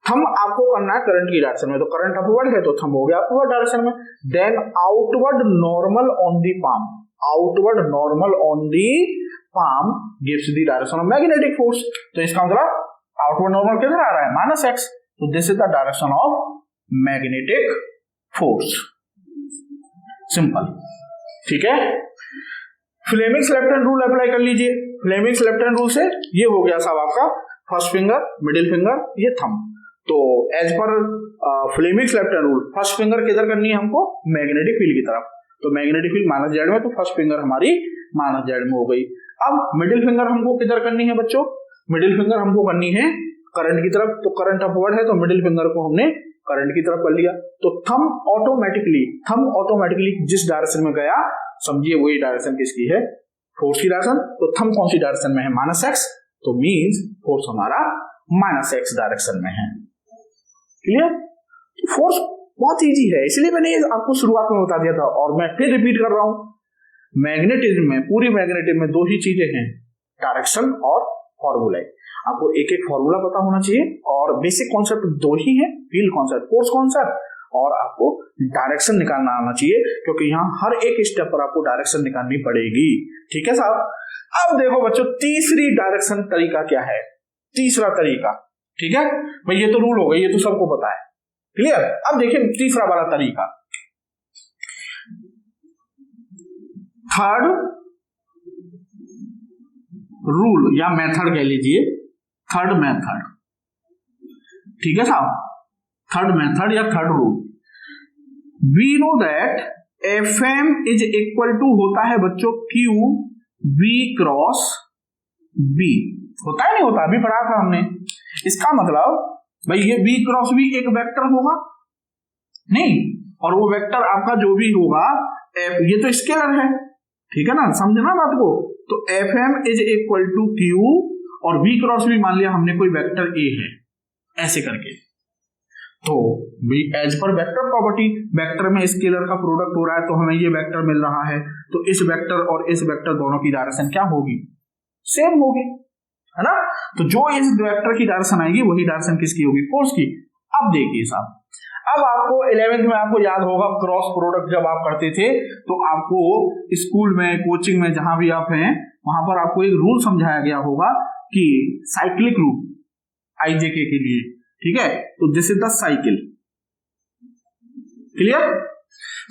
थंब आपको करना है करंट की डायरेक्शन में, तो करंट अपवर्ड है तो थंब हो गया अपवर्ड डायरेक्शन में। Then outward normal on the palm, outward normal on the palm gives the direction of magnetic force. तो इसका मतलब आउटवर्ड नॉर्मल किधर आ रहा है? -x। तो this is the direction of magnetic force. Simple. ठीक है, Fleming's left hand rule apply कर लीजिए। फ्लेमिंग्स लेफ्ट हैंड रूल से ये हो गया साहब आपका फर्स्ट फिंगर, मिडिल फिंगर, ये थंब। तो as per Fleming's left hand rule first finger किधर करनी है हमको? मैग्नेटिक फील्ड की तरफ। तो मैग्नेटिक फील्ड -z में, तो फर्स्ट फिंगर हमारी -z में हो गई। अब मिडिल फिंगर हमको किधर करनी है बच्चों? मिडिल फिंगर हमको करनी है करंट की तरफ। तो करंट अपवर्ड है तो मिडिल फिंगर को हमने करंट की तरफ कर लिया। तो थंब ऑटोमेटिकली जिस डायरेक्शन में गया समझिए वही डायरेक्शन किसकी है? फोर्स की डायरेक्शन। तो थंब कौन सी डायरेक्शन में है? -x। तो मींस फोर्स हमारा -x डायरेक्शन में है। क्लियर। फोर्स बहुत इजी है, इसलिए मैंने आपको शुरुआत में बता दिया था और मैं फिर रिपीट कर रहा हूं। मैग्नेटिज्म में, पूरी मैग्नेटिज्म में दो ही चीजें हैं, डायरेक्शन और फॉर्मूला। आपको एक एक फॉर्मूला पता होना चाहिए और बेसिक कॉन्सेप्ट दो ही है, फील्ड कॉन्सेप्ट, फोर्स कॉन्सेप्ट, और आपको डायरेक्शन निकालना आना चाहिए क्योंकि यहाँ हर एक स्टेप पर आपको डायरेक्शन निकालनी पड़ेगी। ठीक है साहब। अब देखो बच्चों तीसरी डायरेक्शन तरीका क्या है? तीसरा तरीका, ठीक है भाई, ये तो रूल हो गई, ये तो सबको पता है। क्लियर। अब देखिए तीसरा वाला तरीका, थर्ड रूल या मेथड कह लीजिए, थर्ड मेथड। ठीक है साहब, थर्ड मेथड या third rule. We know that Fm is equal to होता है बच्चों Q V क्रॉस B। होता है नहीं होता? अभी पढ़ा था हमने। इसका मतलब भाई ये V क्रॉस B एक वेक्टर होगा नहीं, और वो वेक्टर आपका जो भी होगा ये तो स्केलर है। ठीक है ना, समझना बात को। तो Fm is equal to Q और V क्रॉस B मान लिया हमने कोई वेक्टर A है, ऐसे करके। तो as per vector property, vector में स्केलर का प्रोडक्ट हो रहा है तो हमें ये वेक्टर मिल रहा है, तो इस वेक्टर और इस वेक्टर दोनों की डायरेक्शन क्या होगी, सेम होगी, है ना। तो जो इस वेक्टर की डायरेक्शन आएगी वही डायरेक्शन किसकी होगी, फोर्स की। अब देखिए साहब, अब आपको 11th में आपको याद होगा क्रॉस प्रोडक्ट जब आप करते थे तो आपको स्कूल में, कोचिंग में, जहां भी आप हैं वहां पर आपको एक रूल समझाया गया होगा कि साइक्लिक रूल आईजेके के लिए, ठीक है। तो this is the cycle, clear.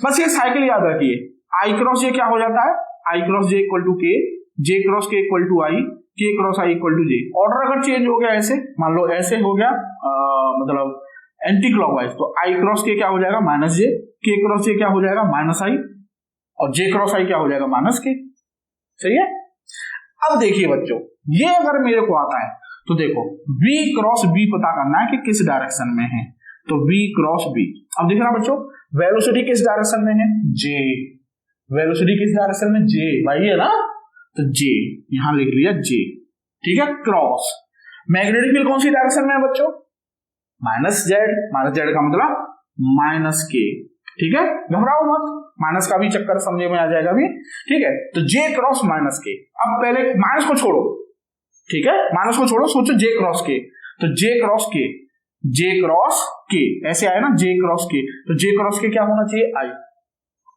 बस ये साइकिल याद रखिए, आई क्रॉस जे क्या हो जाता है, I cross J equal to K, J cross K equal to I, K cross I equal to J. Order अगर चेंज हो गया ऐसे, मान लो ऐसे हो गया मतलब एंटी क्लॉकवाइज, तो आई क्रॉस के क्या हो जाएगा माइनस जे, के क्रॉस जे क्या हो जाएगा माइनस आई, और जे क्रॉस आई क्या हो जाएगा माइनस के, सही है। अब देखिए बच्चों, ये अगर मेरे को आता है तो देखो v क्रॉस b पता करना है कि किस डायरेक्शन में है, तो v क्रॉस b। अब देखना बच्चों, वेलोसिटी किस डायरेक्शन में है, j, वेलोसिटी किस डायरेक्शन में, j भाई है ना, तो j यहां लिख लिया j, ठीक है। क्रॉस मैग्नेटिक फील्ड कौन सी डायरेक्शन में है बच्चों, माइनस जेड, माइनस जेड का मतलब माइनस के, ठीक है। घबराओ मत, माइनस का भी चक्कर समझे में आ जाएगा भी, ठीक है। तो j क्रॉस माइनस के, अब पहले माइनस को छोड़ो, ठीक है, माइनस को छोड़ो, सोचो जे क्रॉस के, तो जे क्रॉस के, जे क्रॉस के ऐसे आया ना, जे क्रॉस के, तो जे क्रॉस के क्या होना चाहिए आई,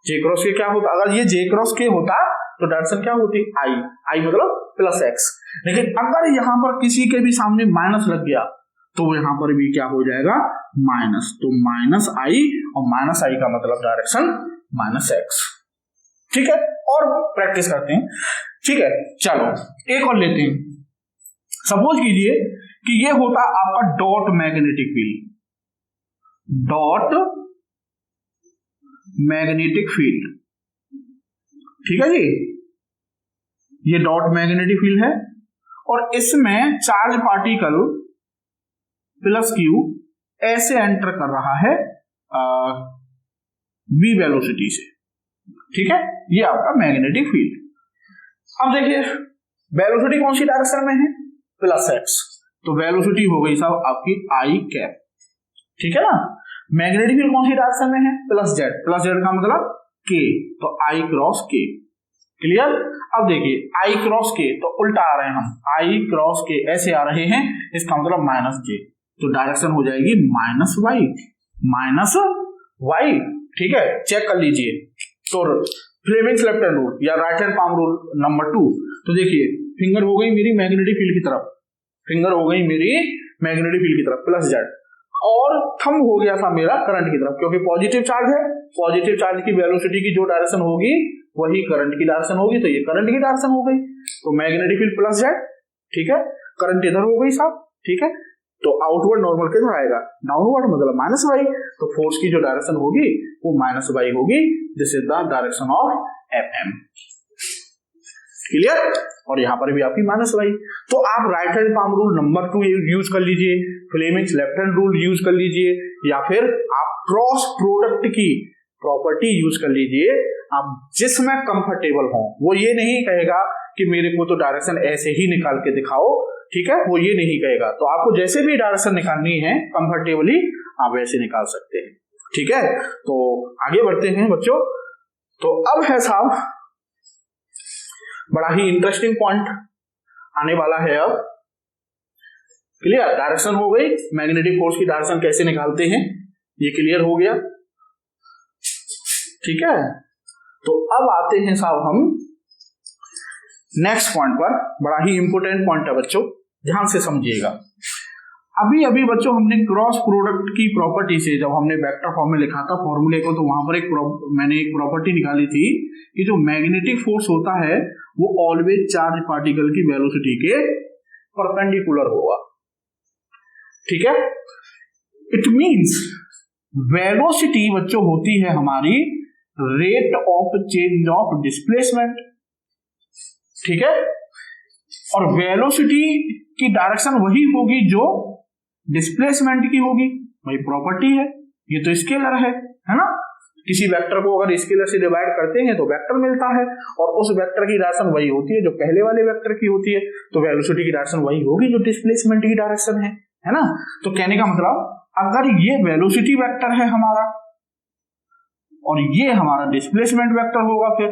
जे क्रॉस के क्या होता, अगर ये जे क्रॉस के होता तो डायरेक्शन क्या होती आई, आई मतलब प्लस एक्स। लेकिन अगर यहां पर किसी के भी सामने माइनस लग गया तो यहां पर भी क्या हो जाएगा माइनस, तो माइनस आई, और माइनस आई का मतलब डायरेक्शन माइनस एक्स, ठीक है। और प्रैक्टिस करते हैं, ठीक है। चलो एक और लेते हैं, सपोज कीजिए कि ये होता आपका dot magnetic field, dot magnetic field, ठीक है जी, ये डॉट मैग्नेटिक फील्ड है और इसमें चार्ज पार्टिकल प्लस क्यू ऐसे एंटर कर रहा है v वेलोसिटी से, ठीक है। ये आपका मैग्नेटिक फील्ड। अब देखिए वेलोसिटी कौन सी डायरेक्शन में है, प्लस एक्स, तो वेलोसिटी हो गई साहब आपकी आई कैप, ठीक है ना। मैग्नेटिक फील्ड कौन सी डायरेक्शन में है, प्लस जेड, प्लस जेड का मतलब के, तो आई क्रॉस के, क्लियर। अब देखिए आई क्रॉस के तो उल्टा आ रहे हैं हम, आई क्रॉस के ऐसे आ रहे हैं, इसका मतलब माइनस जे, तो डायरेक्शन हो जाएगी माइनस वाई, माइनस वाई, ठीक है। चेक कर लीजिए, तो फ्लेमिंग्स लेफ्ट हैंड रूल या right hand palm rule number 2, तो देखिए फिंगर हो गई मेरी मैग्नेटिक फील्ड की तरफ, फिंगर हो गई मेरी मैग्नेटिक फील्ड की तरफ प्लस जेड, और थंब हो गया था मेरा करंट की तरफ, क्योंकि पॉजिटिव चार्ज है, पॉजिटिव चार्ज की वेलोसिटी की जो डायरेक्शन होगी वही करंट की डायरेक्शन होगी, तो ये करंट की डायरेक्शन हो गई, तो मैग्नेटिक फील्ड प्लस जेड, ठीक है। करंट इधर हो गई साहब, ठीक है, तो आउटवर्ड नॉर्मल किधर आएगा, डाउनवर्ड मतलब माइनस वाई, तो फोर्स की जो डायरेक्शन होगी वो माइनस वाई होगी, this is the direction of FM, clear. और यहां पर भी आपकी माइनस वाई, तो आप right hand palm rule number 2 use कर लीजिए, Fleming's left hand rule use कर लीजिए, या फिर आप क्रॉस प्रोडक्ट की प्रॉपर्टी यूज कर लीजिए, आप जिसमें कंफर्टेबल हो। वो ये नहीं कहेगा कि मेरे को तो डायरेक्शन ऐसे ही निकाल के दिखाओ, ठीक है, वो ये नहीं कहेगा, तो आपको जैसे भी डायरेक्शन निकालनी है कंफर्टेबली आप वैसे निकाल सकते हैं, ठीक है। तो आगे बढ़ते हैं बच्चों, तो अब है साहब बड़ा ही इंटरेस्टिंग पॉइंट आने वाला है अब, क्लियर। डायरेक्शन हो गई, मैग्नेटिक फोर्स की डायरेक्शन कैसे निकालते हैं ये क्लियर हो गया, ठीक है। तो अब आते हैं साहब हम नेक्स्ट पॉइंट पर, बड़ा ही इंपोर्टेंट पॉइंट है बच्चों, ध्यान से समझिएगा। अभी अभी बच्चों हमने क्रॉस प्रोडक्ट की प्रॉपर्टी से, जब हमने वेक्टर फॉर्म में लिखा था फॉर्मूले को, तो वहां पर मैंने एक प्रॉपर्टी निकाली थी कि जो मैग्नेटिक फोर्स होता है वो ऑलवेज चार्ज पार्टिकल की वेलोसिटी के परपेंडिकुलर होगा, ठीक है। इट मींस वेलोसिटी बच्चों होती है हमारी rate of change of displacement, ठीक है, और वेलोसिटी की डायरेक्शन वही होगी जो डिस्प्लेसमेंट की होगी, वही प्रॉपर्टी है, ये तो स्केलर है ना। किसी वेक्टर को अगर स्केलर से डिवाइड करते हैं तो वेक्टर मिलता है, और उस वेक्टर की डायरेक्शन वही होती है जो पहले वाले वेक्टर की होती है, तो वेलोसिटी की डायरेक्शन वही होगी जो डिस्प्लेसमेंट की डायरेक्शन है ना। तो कहने का मतलब अगर ये वेलोसिटी वेक्टर है हमारा और ये हमारा डिस्प्लेसमेंट वेक्टर होगा फिर,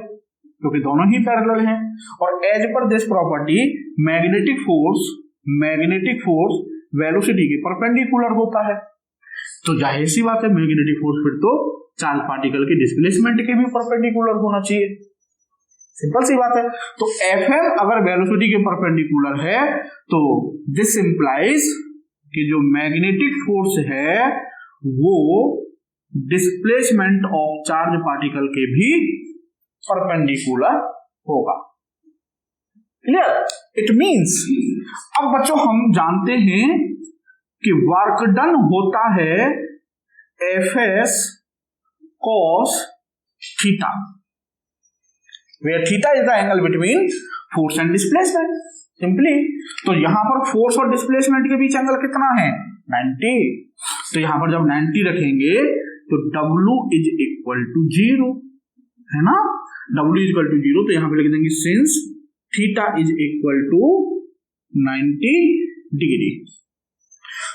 क्योंकि दोनों ही पैरेलल हैं, और as per this property magnetic force velocity के परपेंडिकुलर होता है, तो जाहिर सी बात है मैग्नेटिक फोर्स फिर तो चार्ज पार्टिकल के डिस्प्लेसमेंट के भी परपेंडिकुलर होना चाहिए, सिंपल सी बात है। तो Fm अगर वेलोसिटी के परपेंडिकुलर है तो दिस इंप्लाइज कि जो मैग्नेटिक फोर्स है वो डिस्प्लेसमेंट ऑफ चार्ज पार्टिकल के भी परपेंडिकुलर होगा। क्लियर? इट मींस अब बच्चों हम जानते हैं कि वर्क डन होता है Fs cos theta, where theta is the angle between force and displacement simply. तो यहां पर फोर्स और डिस्प्लेसमेंट के बीच एंगल कितना है 90, तो यहां पर जब 90 रखेंगे तो W इज इक्वल टू 0 है ना, W इज इक्वल टू 0, तो यहां पर लिख देंगे since theta is equal to 90 degree,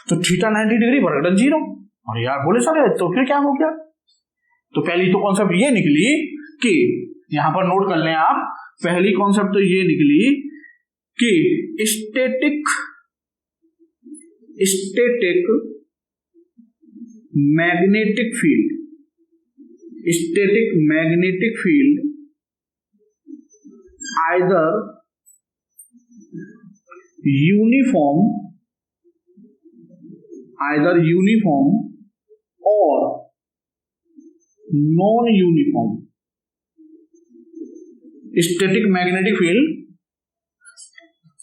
तो थीटा 90 डिग्री वर्क डन 0। और यार बोले सर तो फिर क्या हो गया, तो पहली तो कॉन्सेप्ट ये निकली कि यहां पर नोट कर लें आप, पहली कॉन्सेप्ट तो ये निकली कि static magnetic field either uniform और non uniform. Static magnetic field,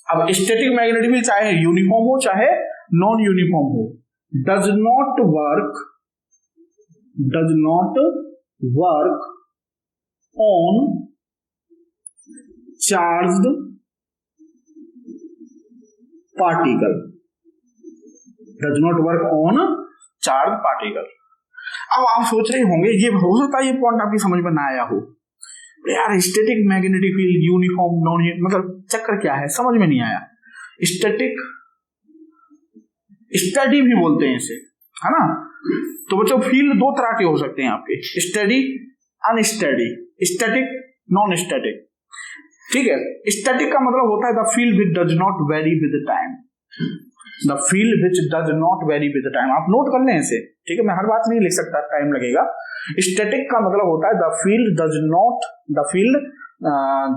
अब स्टैटिक मैग्नेटिक फील्ड चाहे यूनिफॉर्म हो चाहे नॉन यूनिफॉर्म हो, does not work on charged particle, अब आप सोच रहे होंगे, ये हो सकता है ये पॉइंट आपकी समझ में ना आया हो, यार static magnetic field uniform non, मतलब चक्कर क्या है, समझ में नहीं आया। स्टैटिक स्टडी भी बोलते हैं इसे, है ना। तो बच्चों फील्ड दो तरह के हो सकते हैं आपके, study unsteady, static non static, ठीक है। स्टैटिक का मतलब होता है the field which does not very with time, the field which does not very with time, आप नोट कर लें इसे, ठीक है, मैं हर बात नहीं लिख सकता, टाइम लगेगा। स्टैटिक का मतलब होता है the field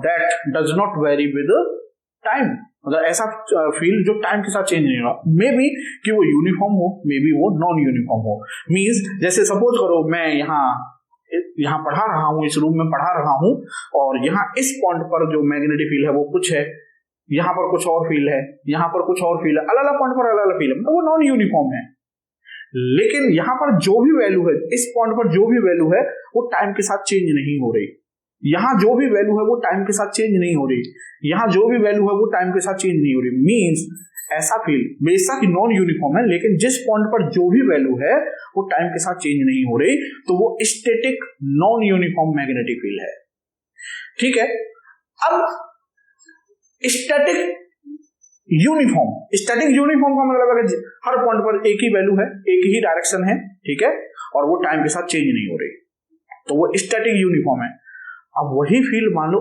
that does not very with time, मतलब ऐसा फील्ड जो टाइम के साथ चेंज नहीं होगा, मे बी कि वो यूनिफॉर्म हो, मे बी वो नॉन यूनिफॉर्म हो। मींस जैसे सपोज करो मैं यहाँ पढ़ा रहा हूँ, इस रूम में पढ़ा रहा हूँ, और यहाँ इस पॉइंट पर जो मैग्नेटिक फील्ड है वो कुछ है, यहाँ पर कुछ और फील्ड है, यहाँ पर कुछ और फील्ड है, अलग अलग पॉइंट पर अलग अलग फील्ड है, मतलब वो नॉन यूनिफॉर्म है। लेकिन यहाँ पर जो भी वैल्यू है, इस पॉइंट पर जो भी वैल्यू है वो टाइम के साथ चेंज नहीं हो रही, यहाँ जो भी वैल्यू है वो टाइम के साथ चेंज नहीं हो रही, यहाँ जो भी वैल्यू है वो टाइम के साथ चेंज नहीं हो रही। मींस ऐसा फील्ड बेशक नॉन यूनिफॉर्म है, लेकिन जिस पॉइंट पर जो भी वैल्यू है वो टाइम के साथ चेंज नहीं हो रही, तो वो static non uniform magnetic field है, ठीक है। अब स्टैटिक यूनिफॉर्म का मतलब है हर पॉइंट पर एक ही वैल्यू है, एक ही डायरेक्शन है, ठीक है, और वो टाइम के साथ चेंज नहीं हो रही, तो वो स्टैटिक यूनिफॉर्म है। अब वही फील्ड मान लो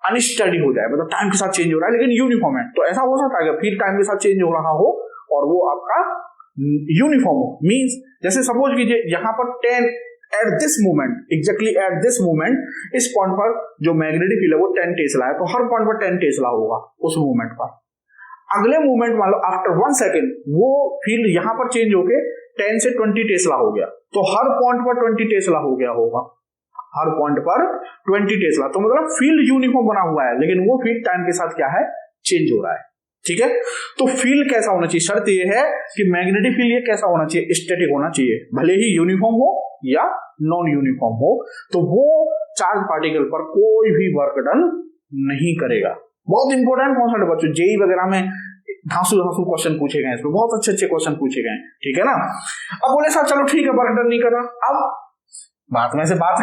अनस्टडी हो जाए, मतलब टाइम के साथ चेंज हो रहा है लेकिन यूनिफॉर्म है, तो ऐसा हो सकता है कि फील्ड टाइम के साथ चेंज हो रहा हो और वो आपका यूनिफॉर्म हो। मींस जैसे सपोज कीजिए यहाँ पर 10 at this moment, exactly at this moment इस पॉइंट पर जो मैग्नेटिक फील्ड है वो 10 टेस्ला है, तो हर पॉइंट पर 10 टेस्ला होगा उस मोमेंट पर। अगले मोमेंट मान लो आफ्टर 1 सेकेंड वो फील्ड यहाँ पर चेंज होके 10 से 20 टेस्ला हो गया, तो हर पॉइंट पर 20 टेस्ला हो गया होगा, हर पॉइंट पर 20 टेस्ला, तो मतलब फील्ड यूनिफॉर्म बना हुआ है, लेकिन वो फील्ड टाइम के साथ क्या है, चेंज हो रहा है, ठीक है। तो फील्ड कैसा होना चाहिए, शर्त ये है कि मैग्नेटिक फील्ड ये कैसा होना चाहिए, स्टैटिक होना चाहिए, भले ही यूनिफॉर्म हो या नॉन यूनिफॉर्म हो, तो वो चार्ज पार्टिकल पर कोई भी वर्क डन नहीं करेगा। बहुत इंपॉर्टेंट कॉन्सेप्ट है बच्चों, जेई वगैरह में धांसू क्वेश्चन पूछे गए, इसमें बहुत अच्छे क्वेश्चन पूछे गए, ठीक है ना। अब बोले साहब चलो ठीक है वर्क डन नहीं करना, अब बात में से बात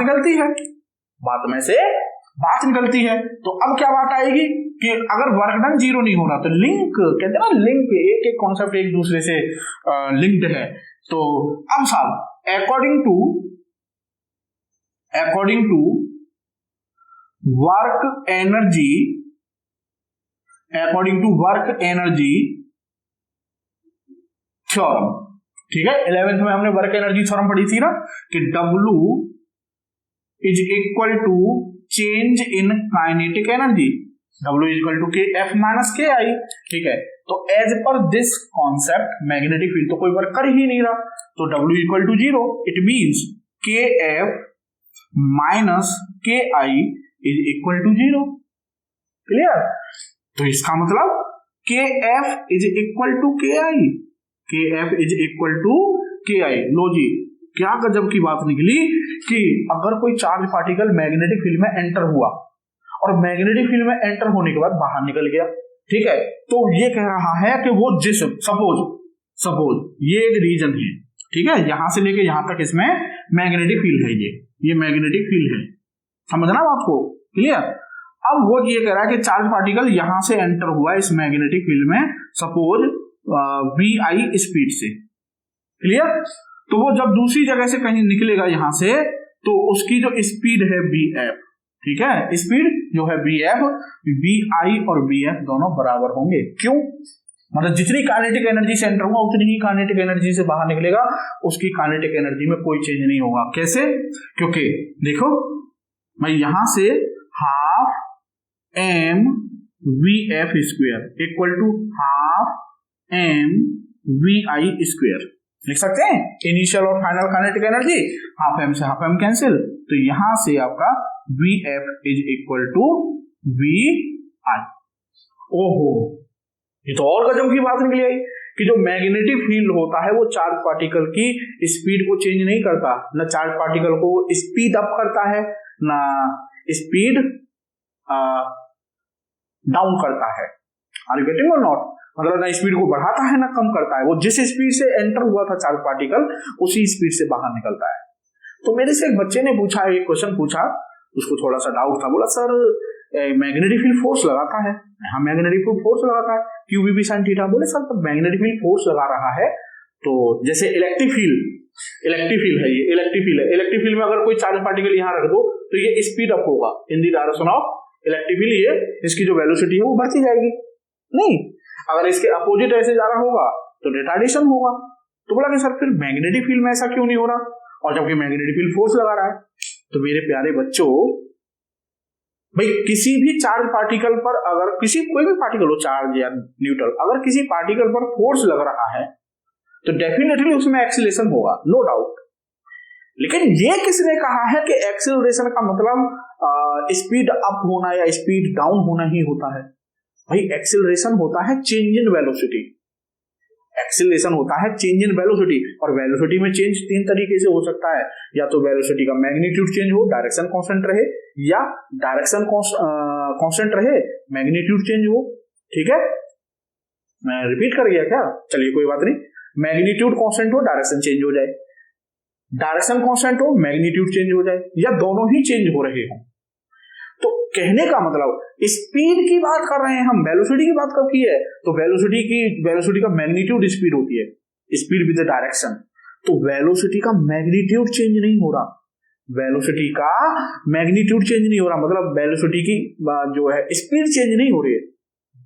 निकलती है, तो अब क्या बात आएगी कि अगर वर्क डन 0 नहीं हो रहा तो लिंक कहते हैं ना, लिंक एक कॉन्सेप्ट एक दूसरे से लिंक्ड है, तो अब साहब according to work energy theorem, ठीक है, 11th में हमने वर्क एनर्जी थ्योरम पढ़ी थी ना कि W is equal to change in kinetic energy, W is equal to KF minus KI, ठीक है। तो as per this concept magnetic field तो कोई वर्क कर ही नहीं रहा, तो W equal to 0, it means KF minus KI is equal to 0, clear. तो इसका मतलब KF is equal to KI, KF is equal to KI। लो जी, क्या गजब की बात निकली कि अगर कोई चार्ज पार्टिकल मैग्नेटिक फील्ड में एंटर हुआ और मैग्नेटिक फील्ड में एंटर होने के बाद बाहर निकल गया, ठीक है, तो ये कह रहा है कि वो जिस्म सपोज ये एक रीजन है, ठीक है, यहां से लेके यहां तक इसमें मैग्नेटिक फील्ड है, ये मैग्नेटिक फील्ड है, समझना बात को, क्लियर। अब वो ये कह रहा है कि चार्ज पार्टिकल यहां से एंटर हुआ इस मैग्नेटिक फील्ड में सपोज VI स्पीड से, क्लियर। तो वो जब दूसरी जगह से कहीं निकलेगा यहां से, तो उसकी जो स्पीड है BF, ठीक है, स्पीड जो है BF, VI और BF दोनों बराबर होंगे। क्यों? मतलब जितनी काइनेटिक एनर्जी से एंटर हुआ उतनी ही काइनेटिक एनर्जी से बाहर निकलेगा, उसकी काइनेटिक एनर्जी में कोई चेंज नहीं होगा। कैसे? क्योंकि देखो मैं यहां से half m VF square equal to half m VI square लिख सकते हैं। इनिशियल और final kinetic energy half m से हाफ m कैंसिल, तो यहां से आपका VF is equal to VI। ओहो, ये तो और गजब की बात निकली आई कि जो मैग्नेटिक फील्ड होता है वो चार्ज पार्टिकल की स्पीड को चेंज नहीं करता, न चार्ज पार्टिकल को स्पीड अप करता है ना स्पीड डाउन करता है। आर यू गेटिंग और नॉट? मतलब ना स्पीड को बढ़ाता है ना कम करता है, वो जिस स्पीड से एंटर हुआ था चार्ज पार्टिकल उसी स्पीड से बाहर निकलता है। तो मेरे से एक बच्चे ने पूछा, एक क्वेश्चन पूछा, उसको थोड़ा सा डाउट था, बोला सर मैग्नेटिक फील्ड फोर्स लगाता है। हाँ, मैग्नेटिक फील्ड फोर्स लगाता है, QVB sin थीटा। बोले सर तो मैग्नेटिक फील्ड फोर्स लगा रहा है तो जैसे इलेक्ट्रिक फील्ड है, ये इलेक्ट्रिक फील्ड में अगर कोई चार्ज पार्टिकल यहाँ रख दो तो ये स्पीड अप होगा in the direction of electric field, ये इसकी जो वेलोसिटी है वो बढ़ती जाएगी। नहीं, अगर इसके अपोजिट ऐसे जा रहा होगा तो रिटार्डेशन होगा। तो बोला कि सर फिर मैग्नेटिक फील्ड में ऐसा क्यों नहीं हो रहा, और जबकि मैग्नेटिक फील्ड फोर्स लगा रहा है। तो मेरे प्यारे बच्चों, भाई किसी भी चार्ज पार्टिकल पर अगर कोई भी पार्टिकल हो, चार्ज या न्यूट्रल, अगर किसी पार्टिकल पर फोर्स लग रहा है तो डेफिनेटली उसमें एक्सीलरेशन होगा, नो डाउट। लेकिन ये किसने कहा है कि एक्सीलरेशन का मतलब स्पीड अप होना या स्पीड डाउन होना ही होता है? भाई एक्सीलरेशन होता है चेंज इन वेलोसिटी, एक्सीलरेशन होता है चेंज इन वेलोसिटी, और वेलोसिटी में चेंज तीन तरीके से हो सकता है, या तो वेलोसिटी का मैग्नीट्यूड चेंज हो, डायरेक्शन कांस्टेंट रहे, या डायरेक्शन कांस्टेंट रहे, मैग्नीट्यूड चेंज हो। ठीक है, मैं रिपीट कर गया क्या? चलिए कोई बात नहीं, मैग्नीट्यूड कांस्टेंट हो, डायरेक्शन चेंज हो जाए, डायरेक्शन कांस्टेंट हो, मैग्नीट्यूड चेंज हो जाए, या दोनों ही चेंज हो रहे हो। तो कहने का मतलब स्पीड की बात कर रहे हैं हम, वेलोसिटी की बात कब की है? तो वेलोसिटी का मैग्नीट्यूड स्पीड होती है, स्पीड विद डायरेक्शन। तो वेलोसिटी का मैग्नीट्यूड चेंज नहीं हो रहा, वेलोसिटी का मैग्नीट्यूड चेंज नहीं हो रहा, मतलब वेलोसिटी की जो है स्पीड चेंज नहीं हो रही है,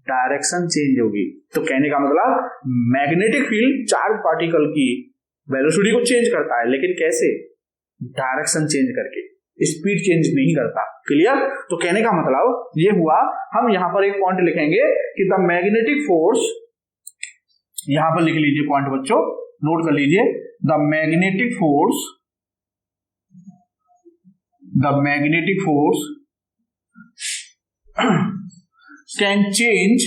डायरेक्शन चेंज होगी। तो कहने का मतलब मैग्नेटिक फील्ड चार्ज पार्टिकल की वेलोसिटी को चेंज करता है, लेकिन कैसे? डायरेक्शन चेंज करके, स्पीड चेंज नहीं करता। क्लियर? तो कहने का मतलब ये हुआ, हम यहां पर एक पॉइंट लिखेंगे कि द मैग्नेटिक फोर्स, यहां पर लिख लीजिए पॉइंट बच्चों, नोट कर लीजिए, the magnetic force can change,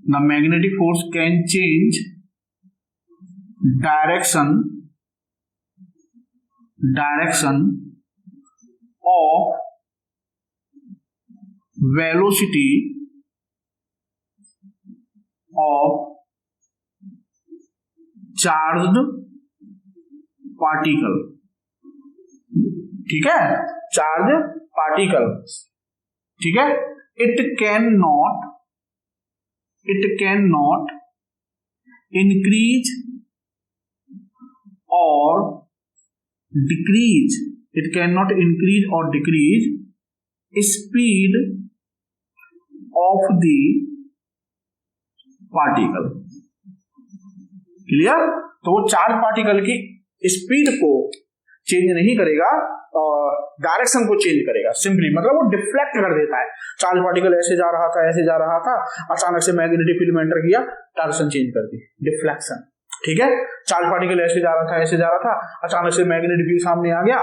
the magnetic force can change direction of velocity of charged particle। ठीक है, चार्ज पार्टिकल, ठीक है, it cannot increase और decrease, it cannot increase or decrease speed of the particle. Clear? तो वो चार्ज पार्टिकल की स्पीड को चेंज नहीं करेगा और डायरेक्शन को चेंज करेगा, सिंपली मतलब वो डिफ्लेक्ट कर देता है। चार्ज पार्टिकल ऐसे जा रहा था, ऐसे जा रहा था, अचानक से मैग्नेटिक फील्ड में एंटर किया, डायरेक्शन चेंज कर दी, डिफ्लेक्शन। ठीक है, चार्ज पार्टिकल ऐसे जा रहा था, ऐसे जा रहा था, अचानक से मैग्नेटिक फील्ड सामने आ गया,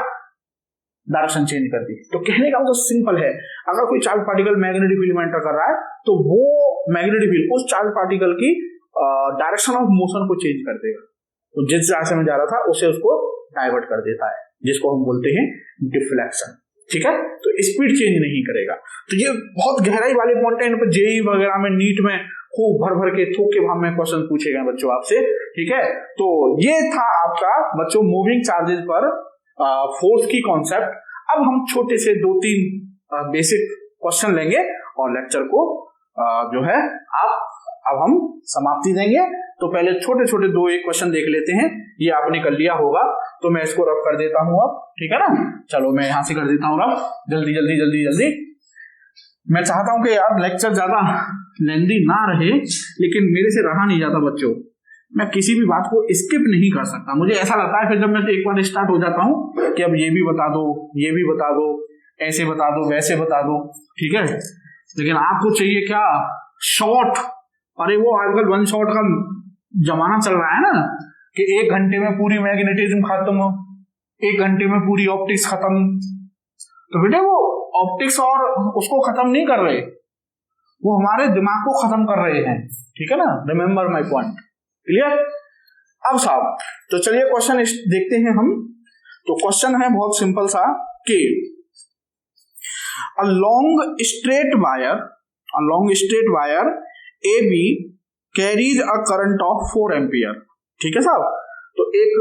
डायरेक्शन चेंज कर दी। तो कहने का मतलब सिंपल है, अगर कोई चार्ज पार्टिकल मैग्नेटिक फील्ड में एंटर कर रहा है तो वो मैग्नेटिक फील्ड उस चार्ज पार्टिकल की डायरेक्शन ऑफ मोशन को चेंज कर देगा। तो जिस डायरेक्शन में जा रहा था उसे उसको डाइवर्ट कर देता है, जिसको हम बोलते हैं डिफ्लेक्शन। ठीक है, तो स्पीड चेंज नहीं करेगा। तो ये बहुत गहराई वाले पॉइंट है, इन पर जेईई वगैरह में, नीट में खूब भर भर के थोक के भाव में क्वेश्चन पूछे गए बच्चों आपसे। ठीक है, तो ये था आपका बच्चों मूविंग चार्जेस पर फोर्स की कॉन्सेप्ट। अब हम छोटे से 2-3 बेसिक क्वेश्चन लेंगे और लेक्चर को जो है अब हम समाप्ति देंगे। तो पहले छोटे छोटे 2-1 क्वेश्चन देख लेते हैं। ये आपने कर लिया होगा तो मैं इसको रब कर देता हूं अब, ठीक है ना। चलो मैं यहां से कर देता हूं रब, जल्दी जल्दी जल्दी जल्दी। मैं चाहता हूं कि यार लेक्चर ज्यादा लेंदी ना रहे, लेकिन मेरे से रहा नहीं जाता बच्चों, मैं किसी भी बात को स्किप नहीं कर सकता। मुझे ऐसा लगता है फिर जब मैं एक बार स्टार्ट हो जाता हूं कि अब ये भी बता दो, ये भी बता दो, ऐसे बता दो, वैसे बता दो, ठीक है। लेकिन आपको चाहिए क्या, शॉर्ट। अरे वो आजकल 1 शॉट का जमाना चल रहा है ना, कि 1 घंटे में पूरी मैग्नेटिज्म खत्म, 1 घंटे में पूरी ऑप्टिक्स खत्म। तो बेटे वो ऑप्टिक्स और उसको खत्म नहीं कर रहे, वो हमारे दिमाग को खत्म कर रहे हैं, ठीक है ना। Remember my point, clear. अब साहब तो चलिए क्वेश्चन देखते हैं हम। तो क्वेश्चन है बहुत सिंपल सा कि a long straight wire AB carries a current of 4 ampere. ठीक है साहब, तो एक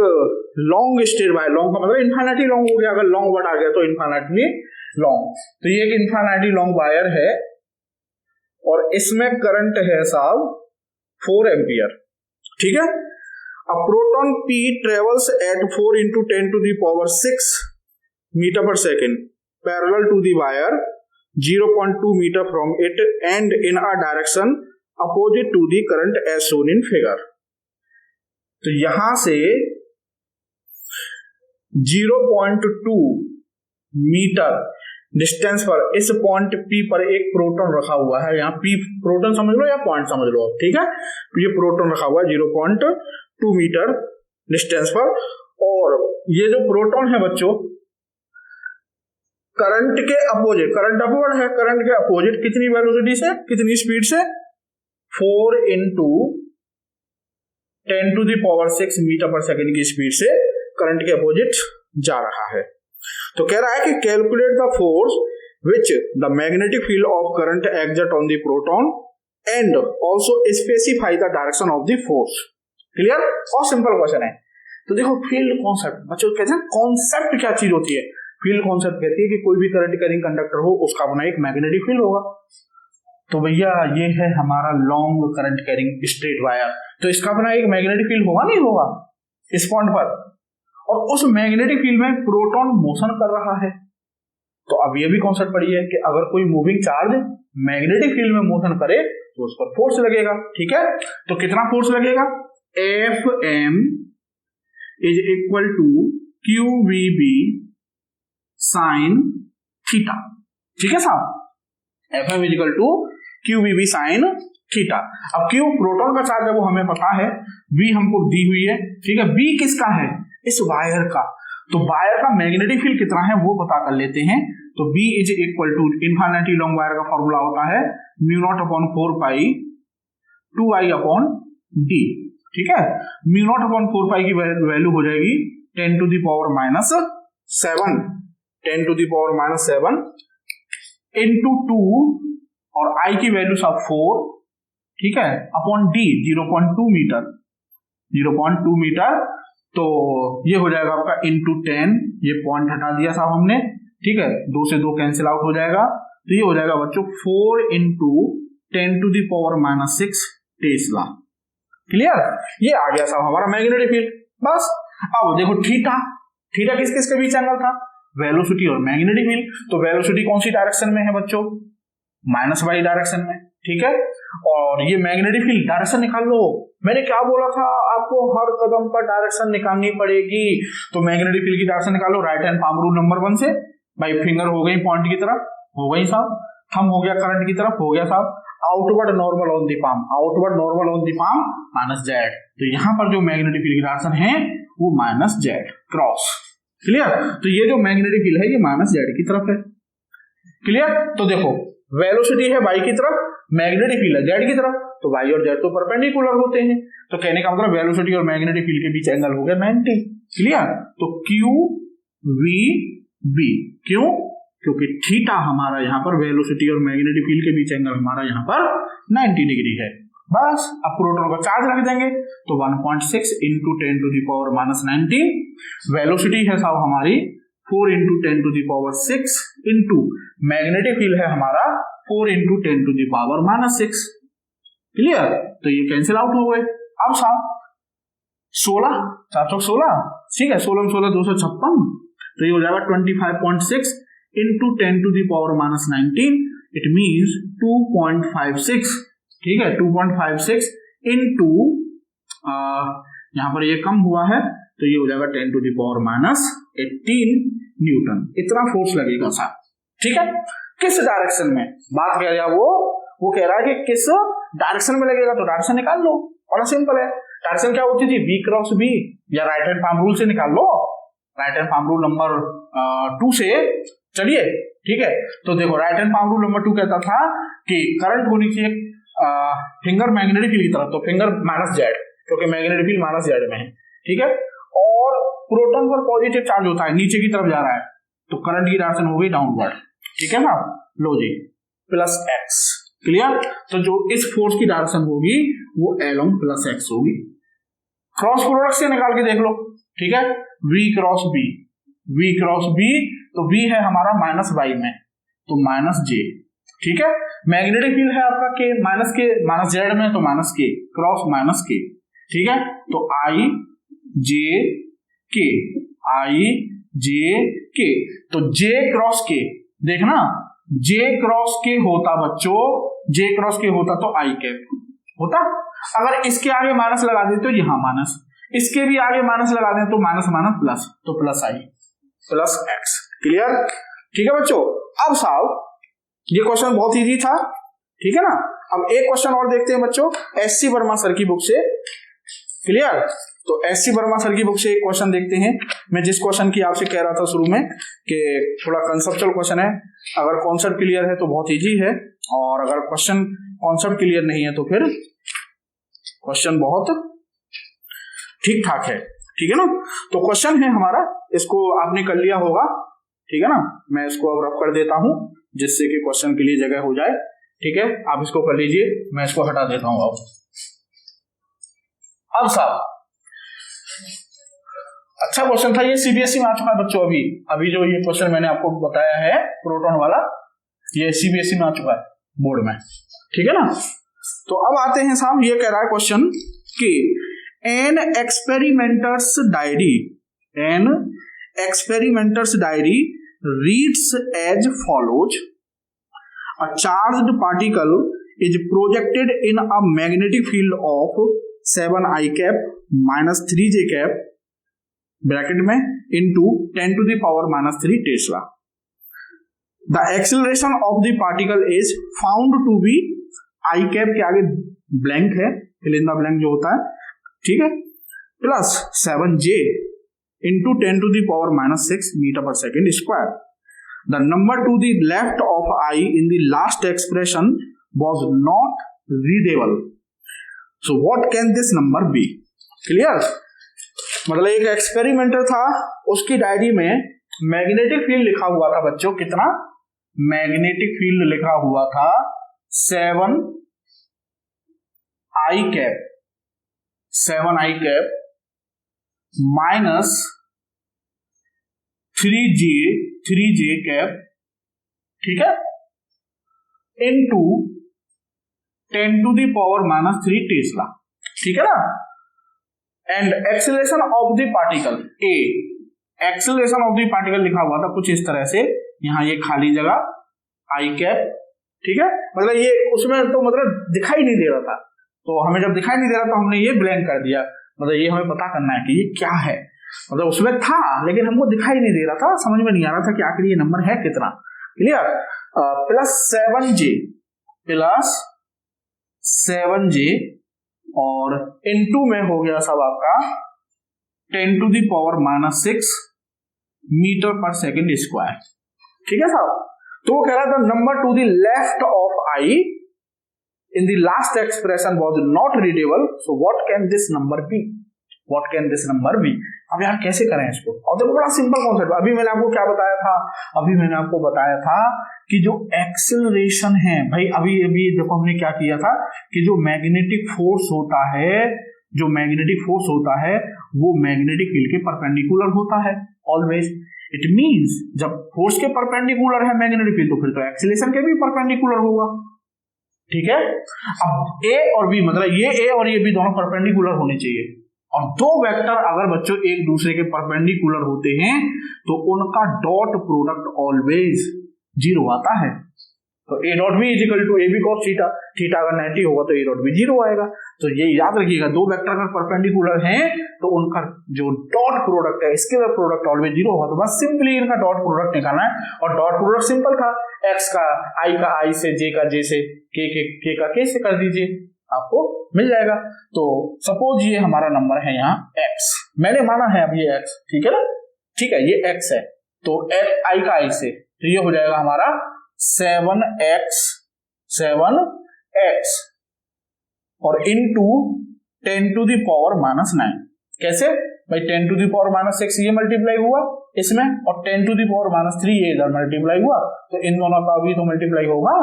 लॉन्ग स्ट्रेट वायर, लॉन्ग का मतलब इन्फिनिटी लॉन्ग हो गया, अगर लॉन्ग वर्ड आ गया तो इन्फिनिटली लॉन्ग। तो ये एक इन्फिनिटी लॉन्ग वायर है और इसमें करंट है साहब 4 एम्पियर, ठीक है। A proton P travels at 4 into 10 to the power 6 meter per second parallel to the wire 0.2 meter from it and in a direction opposite to the current as shown in figure। तो यहां से 0.2 मीटर डिस्टेंस पर इस पॉइंट P पर एक प्रोटॉन रखा हुआ है। यहाँ P प्रोटॉन समझ लो या पॉइंट समझ लो, ठीक है। ये प्रोटॉन रखा हुआ है 0.2 मीटर डिस्टेंस पर, और ये जो प्रोटॉन है बच्चों करंट के अपोजिट, करंट अपवर्ड है, करंट के अपोजिट कितनी वेलोसिटी से, कितनी स्पीड से, 4 into 10 to the power 6 metre पर सेकंड की स्पीड से करंट के अपोजिट जा रहा है। तो कह रहा है कि calculate the force which the magnetic field of current exert on the proton and also specify the direction of the force. Clear, और सिंपल क्वेश्चन है। तो देखो फील्ड कॉन्सेप्ट बच्चों कहते हैं, कॉन्सेप्ट क्या चीज होती है। फील्ड कॉन्सेप्ट कहती है कि कोई भी करंट कैरिंग कंडक्टर हो उसका अपना एक मैग्नेटिक फील्ड होगा। तो भैया ये है हमारा long current carrying straight wire, तो इसका अपना एक मैग्नेटिक फील्ड होगा नहीं होगा इस पॉइंट पर, और उस मैग्नेटिक फील्ड में प्रोटॉन मोशन कर रहा है। तो अब ये भी कॉन्सेप्ट पड़ी है कि अगर कोई मूविंग चार्ज मैग्नेटिक फील्ड में मोशन करे तो उस पर फोर्स लगेगा, ठीक है। तो कितना फोर्स लगेगा, Fm is equal to QVB sine theta, ठीक है साहब। Fm is equal to QVB sine theta. अब Q प्रोटॉन का चार्ज है वो हमें पता है, V हमको दी हुई है, ठीक है। B किसका है, इस वायर का। तो वायर का मैग्नेटिक फील्ड कितना है वो पता कर लेते हैं। तो B is equal to infinity long wire का फॉर्मूला होता है μ0/4 पाई 2I अपॉन D, ठीक है। μ0/4 पाई की वैल्यू हो जाएगी 10 to the power -7, 10 to the power -7 into 2 और I की वैल्यू सब 4, ठीक है, अपॉन D 0.2 मीटर, 0.2 मीटर। तो ये हो जाएगा आपका इंटू 10, ये पॉइंट हटा दिया साहब हमने, ठीक है, 2 से 2 कैंसिल आउट हो जाएगा। तो ये हो जाएगा बच्चों 4 into 10 to the power -6 Tesla. Clear, ये आ गया साहब हमारा मैग्नेटिक फील्ड। बस अब देखो थीटा, थीटा किस किस के बीच एंगल था, वेलोसिटी और मैग्नेटिक फील्ड। तो वेलोसिटी कौन सी डायरेक्शन में है बच्चों, माइनस वाई डायरेक्शन में, ठीक है। और ये मैग्नेटिक फील्ड डायरेक्शन निकाल लो, मैंने क्या बोला था आपको, हर कदम पर डायरेक्शन निकालनी पड़ेगी। तो मैग्नेटिक फील्ड की डायरेक्शन निकालो, right hand palm rule number 1 से, भाई फिंगर हो गई पॉइंट की तरफ, हो गई साहब, थंब हो गया करंट की तरफ, हो गया साहब, outward normal on the palm, outward normal on the palm minus Z. तो यहाँ पर जो मैग्नेटिक फील्ड की डायरेक्शन है वो माइनस जेड क्रॉस, क्लियर। तो ये जो मैग्नेटिक फील्ड है ये माइनस जेड की तरफ है, क्लियर। तो देखो वेलोसिटी है वाई की तरफ, मैग्नेटिक फील्ड है जेड की तरफ, तो वाई और जेड तो परपेंडिकुलर होते हैं। तो कहने का मतलब वेलोसिटी और मैग्नेटिक फील्ड के बीच एंगल हो गया 90, क्लियर। तो क्यू वी बी, क्यों, क्योंकि थीटा हमारा यहाँ पर वेलोसिटी और मैग्नेटिक फील्ड के बीच एंगल हमारा यहाँ पर 90 डिग्री है। बस अब प्रोटॉन का चार्ज रख देंगे, तो 1.6 into 10 to the power minus 19, velocity है साहब हमारी 4 into 10 to the power 6 into magnetic field है हमारा 4 into 10 to the power minus 6, clear. तो ये कैंसिल आउट हो गए। अब साहब 16 4 16, ठीक है, 16 16 256, तो ये हो जाएगा 25.6 into 10 to the power minus 19, it means 2.56, ठीक है, 2.56 इंटू यहां पर ये कम हुआ है तो ये हो जाएगा 10 to the power minus 18 newton, इतना फोर्स लगेगा साहब, ठीक है। किस डायरेक्शन में बात कह रहा है वो कह रहा है कि किस डायरेक्शन में लगेगा, तो डायरेक्शन निकाल लो, बड़ा सिंपल है। डायरेक्शन क्या होती थी, बी क्रॉस बी, या राइट हैंड पाम रूल से निकाल लो, right hand palm rule number 2 से, चलिए ठीक है। तो देखो right hand palm rule number 2 कहता था कि करंट होनी चाहिए फिंगर मैग्नेटिक फील्ड की तरफ, तो फिंगर माइनस जेड, क्योंकि मैग्नेटिक फील्ड माइनस जेड में है, ठीक है। और प्रोटॉन पर पॉजिटिव चार्ज होता है, नीचे की तरफ जा रहा है, तो करंट की डायरेक्शन हो गई डाउनवर्ड, ठीक है ना, लो जी, प्लस एक्स, क्लियर। तो जो इस फोर्स की डायरेक्शन होगी वो एलोंग प्लस एक्स होगी। क्रॉस प्रोडक्ट से निकाल के देख लो, ठीक है, v cross B, v cross B, तो v है हमारा माइनस वाई में, तो माइनस जे, ठीक है। मैग्नेटिक फील्ड है आपका के माइनस जेड में, तो माइनस के क्रॉस माइनस के, ठीक है। तो आई जे के, आई जे के, तो जे क्रॉस के, देखना जे क्रॉस के होता बच्चों, जे क्रॉस के होता तो आई कैप होता। अगर इसके आगे माइनस लगा दे तो यहां माइनस, इसके भी आगे माइनस लगा दें तो माइनस माइनस प्लस, तो प्लस आई प्लस एक्स, क्लियर, ठीक है बच्चों। अब साहब ये क्वेश्चन बहुत इजी था, ठीक है ना। अब एक क्वेश्चन और देखते हैं बच्चों एससी वर्मा सर की बुक से, क्लियर। तो एससी वर्मा सर की बुक से एक क्वेश्चन देखते हैं। मैं जिस क्वेश्चन की आपसे कह रहा था शुरू में कि थोड़ा कंसेप्चुअल क्वेश्चन है, अगर कॉन्सेप्ट क्लियर है तो बहुत इजी है, और अगर क्वेश्चन कॉन्सेप्ट क्लियर नहीं है तो फिर क्वेश्चन बहुत ठीक ठाक है, ठीक है ना। तो क्वेश्चन है हमारा, इसको आपने कर लिया होगा, ठीक है ना। मैं इसको अब रफ कर देता हूं जिससे कि क्वेश्चन के लिए जगह हो जाए, ठीक है। आप इसको कर लीजिए, मैं इसको हटा देता हूं। अब साहब अच्छा क्वेश्चन था, ये सीबीएसई में आ चुका है बच्चों, अभी जो ये क्वेश्चन मैंने आपको बताया है प्रोटॉन वाला, ये सीबीएसई में आ चुका है बोर्ड में, ठीक है ना। तो अब आते हैं साहब, ये कह रहा है क्वेश्चन कि N experimenter's diary reads as follows: a charged particle is projected in a magnetic field of 7 I cap minus 3 j cap bracket में into 10 to the power minus 3 Tesla. The acceleration of the particle is found to be I cap के आगे ब्लैंक है, fill in the blank जो होता है, ठीक है, plus 7j into 10 to the power minus 6 meter per second square. The number to the left of I in the last expression was not readable. So what can this number be? Clear? मतलब एक एक्सपेरिमेंटर था, उसकी डायरी में मैग्नेटिक फील्ड लिखा हुआ था बच्चों, कितना मैग्नेटिक फील्ड लिखा हुआ था 7 I cap minus 3j cap, ठीक है, into 10 to the power minus 3 Tesla, ठीक है ना। And acceleration of the particle A, acceleration of the particle लिखा हुआ था कुछ इस तरह से, यहाँ ये खाली जगह आई कैप, ठीक है, मतलब ये उसमें तो मतलब दिखाई नहीं दे रहा था, तो हमें जब दिखाई नहीं दे रहा तो हमने ये ब्लैंक कर दिया, मतलब ये हमें पता करना है कि ये क्या है, मतलब उसमें था लेकिन हमको दिखाई नहीं दे रहा था, समझ में नहीं आ रहा था कि आखिर ये नंबर है कितना। क्लियर। +7j प्लस 7j और इनटू में हो गया सब आपका 10⁻⁻6 मीटर पर सेकेंड स्क्वायर, ठीक है साहब। तो वो कह रहा था number to the left of I in the last expression was not readable, so what can this number be, what can this number be. अब यार कैसे करें इसको, और देखो बड़ा सिंपल कॉन्सेप्ट, अभी मैंने आपको क्या बताया था, अभी मैंने आपको बताया था कि जो एक्सेलरेशन है भाई, अभी देखो हमने क्या किया था कि जो मैग्नेटिक फोर्स होता है, जो मैग्नेटिक फोर्स होता है वो मैग्नेटिक फील्ड के परपेंडिकुलर होता है ऑलवेज। इट मींस जब फोर्स के परपेंडिकुलर है मैग्नेटिक फील्ड तो फिर तो एक्सेलरेशन के भी परपेंडिकुलर होगा, ठीक है। अब ए और बी, मतलब ये ए और ये बी दोनों परपेंडिकुलर होने चाहिए, और दो वेक्टर अगर बच्चों एक दूसरे के परपेंडिकुलर होते हैं तो उनका डॉट प्रोडक्ट ऑलवेज 0 आता है। तो A dot B equal to A B cos theta, theta अगर 90 होगा तो ए डॉट बी 0 आएगा। तो ये याद रखिएगा, दो वेक्टर अगर परपेंडिकुलर हैं तो उनका जो डॉट प्रोडक्ट है, स्केलर प्रोडक्ट ऑलवेज 0 होगा। तो बस सिंपली इनका डॉट प्रोडक्ट निकालना है, और डॉट प्रोडक्ट सिंपल था, एक्स का आई से, जे का जे से, के का के से कर दीजिए, आपको मिल जाएगा। तो सपोज ये हमारा नंबर है यहाँ x, मैंने माना है अब ये x, ठीक है ना, ठीक है, ये x है, तो आई का आई से, तो ये हो जाएगा हमारा 7x और इनटू 10⁻⁻9। कैसे भाई, 10⁻⁻6 ये मल्टीप्लाई हुआ इसमें, और 10⁻3 ये इधर मल्टीप्लाई हुआ, तो इन दोनों का भी तो मल्टीप्लाई होगा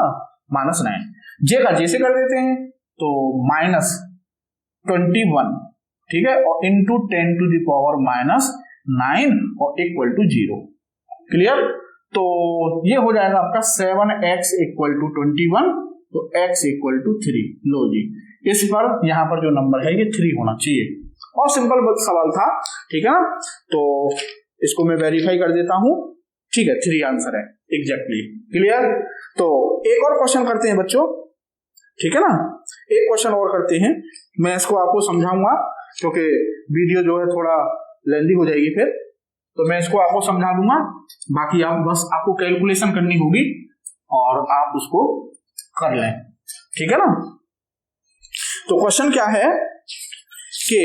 -9। जे का जे से कर देते हैं, तो -21, ठीक है, और इंटू 10⁻⁻9 और इक्वल टू 0। क्लियर। तो ये हो जाएगा आपका 7x = 21, तो x = 3। लो जी, इस पर यहां पर जो नंबर है ये 3 होना चाहिए, और सिंपल सवाल था, ठीक है ना। तो इसको मैं वेरीफाई कर देता हूं, ठीक है, 3 आंसर है एग्जैक्टली। क्लियर। तो एक और क्वेश्चन करते हैं बच्चों, ठीक है ना, एक क्वेश्चन और करते हैं, मैं इसको आपको समझाऊंगा क्योंकि वीडियो जो है थोड़ा लेंदी हो जाएगी फिर, तो मैं इसको आपको समझा दूंगा, बाकी आप बस आपको कैलकुलेशन करनी होगी और आप उसको कर लें, ठीक है ना। तो क्वेश्चन क्या है कि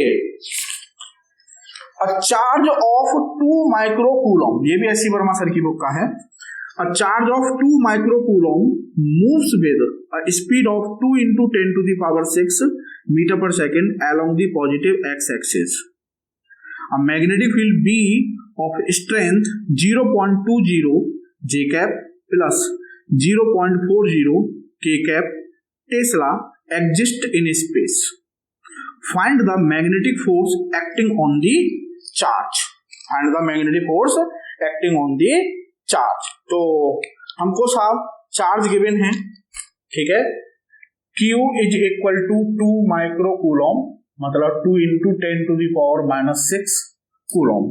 अ चार्ज ऑफ 2 माइक्रोकूलम, ये भी एस सी वर्मा सर की बुक का है, a charge of 2 microcoulomb moves with a speed of 2 × 10⁶ meter per second along the positive x-axis. A magnetic field B of strength 0.20 J cap plus 0.40 K cap Tesla exists in space. Find the magnetic force acting on the charge. Find the magnetic force acting on the charge. तो हमको साहब चार्ज गिवन है, ठीक है, Q = 2 माइक्रोकूलम, मतलब 2 × 10⁻⁻6 coulomb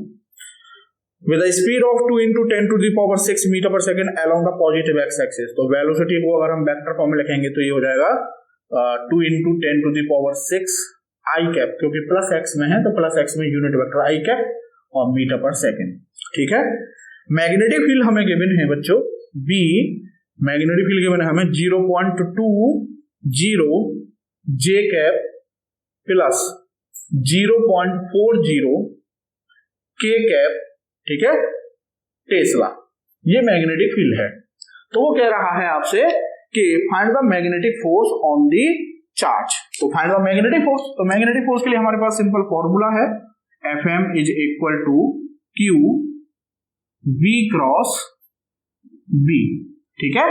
with a speed of 2 × 10⁻6 metre पर second along the positive x axis। तो वेलोसिटी को अगर हम वेक्टर फॉर्म में लिखेंगे तो ये हो जाएगा 2 × 10⁻6 आई कैप, क्योंकि प्लस एक्स में है तो प्लस एक्स में यूनिट वेक्टर आई कैप और मीटर पर सेकेंड, ठीक है। मैग्नेटिक फील्ड हमें गिवन है बच्चों B, मैग्नेटिक फील्ड गिवन है हमें 0.20 J cap plus 0.40 K cap, ठीक है, टेस्ला, ये मैग्नेटिक फील्ड है। तो वो कह रहा है आपसे कि find the magnetic force on the charge. तो फाइंड द मैग्नेटिक फोर्स, तो मैग्नेटिक फोर्स के लिए हमारे पास सिंपल फॉर्मूला है, Fm = Q V cross B, ठीक है।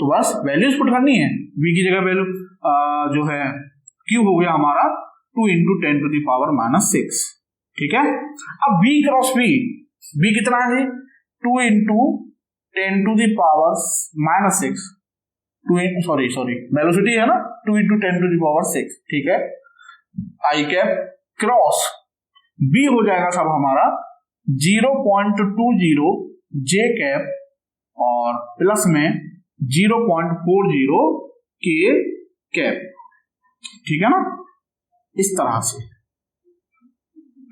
तो बस वैल्यूज पुट करनी है, V की जगह वैल्यू जो है Q हो गया हमारा 2 × 10⁻⁻6, ठीक है। अब V क्रॉस B, B कितना है, 2 × 10⁻⁻6, सॉरी वेलोसिटी है ना, 2 × 10⁻⁶, ठीक है, आई कैप क्रॉस बी हो जाएगा सब हमारा 0.20 जे कैप और प्लस में 0.40 के कैप, ठीक है ना, इस तरह से।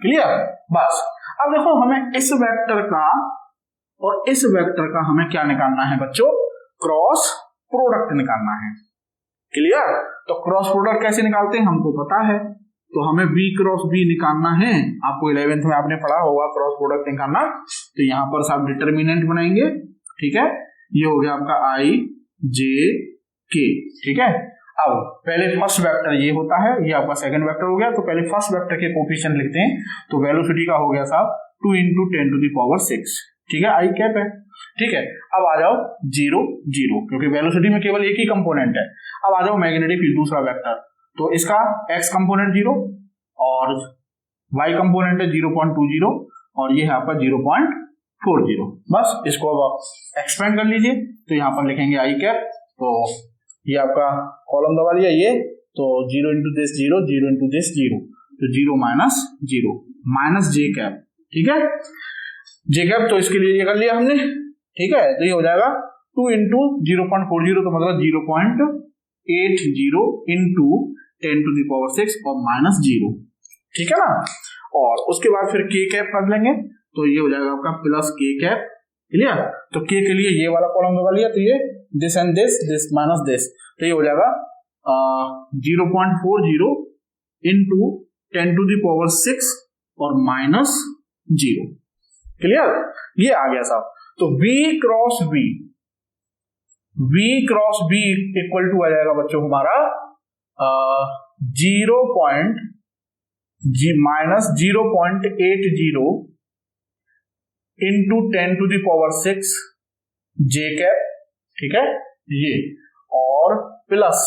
क्लियर? बस अब देखो हमें इस वेक्टर का और इस वेक्टर का हमें क्या निकालना है बच्चों, क्रॉस प्रोडक्ट निकालना है। क्लियर? तो क्रॉस प्रोडक्ट कैसे निकालते हैं हमको पता है, तो हमें बी क्रॉस बी निकालना है। आपको 11th में आपने पढ़ा होगा क्रॉस प्रोडक्ट निकालना। तो यहां पर सब डिटर्मिनेंट बनाएंगे, ठीक है, ये हो गया आपका आई जे के, ठीक है। अब पहले फर्स्ट वेक्टर ये होता है, ये आपका सेकंड वेक्टर हो गया, तो पहले फर्स्ट वेक्टर के कोफिशिएंट लिखते हैं। तो वेलोसिटी का हो गया साहब 2 × 10⁶, ठीक है, आई कैप है, ठीक है। अब आ जाओ 0 0, क्योंकि वेलोसिटी में केवल एक ही कंपोनेंट है। अब आ जाओ मैग्नेटिक फील्ड दूसरा वेक्टर, तो इसका x कंपोनेंट 0 और y कंपोनेंट है 0.20 और ये है आपका 0.40। बस इसको अब आप एक्सपेंड कर लीजिए, तो यहाँ पर लिखेंगे आई कैप, तो ये आपका कॉलम दबा लिया ये, तो 0 × दिस 0, 0 × दिस 0, तो 0 - 0 माइनस जे कैप, ठीक है, जे कैप, तो इसके लिए ये कर लिया हमने, ठीक है। तो ये हो जाएगा 2 × 0.40, तो मतलब 0.80 × 10⁶ और -0, ठीक है ना। और उसके बाद फिर के कैप कर लेंगे, तो ये हो जाएगा आपका प्लस के कैप। क्लियर? तो के के लिए ये वाला कॉलम दबा लिया, तो ये this and this minus this, तो ये हो जाएगा 0.40 × 10⁶ और -0। क्लियर? ये आ गया साहब। तो V cross B equal to आ जाएगा बच्चों हमारा -0.80 × 10⁶ जे कैप, ठीक है, ये, और प्लस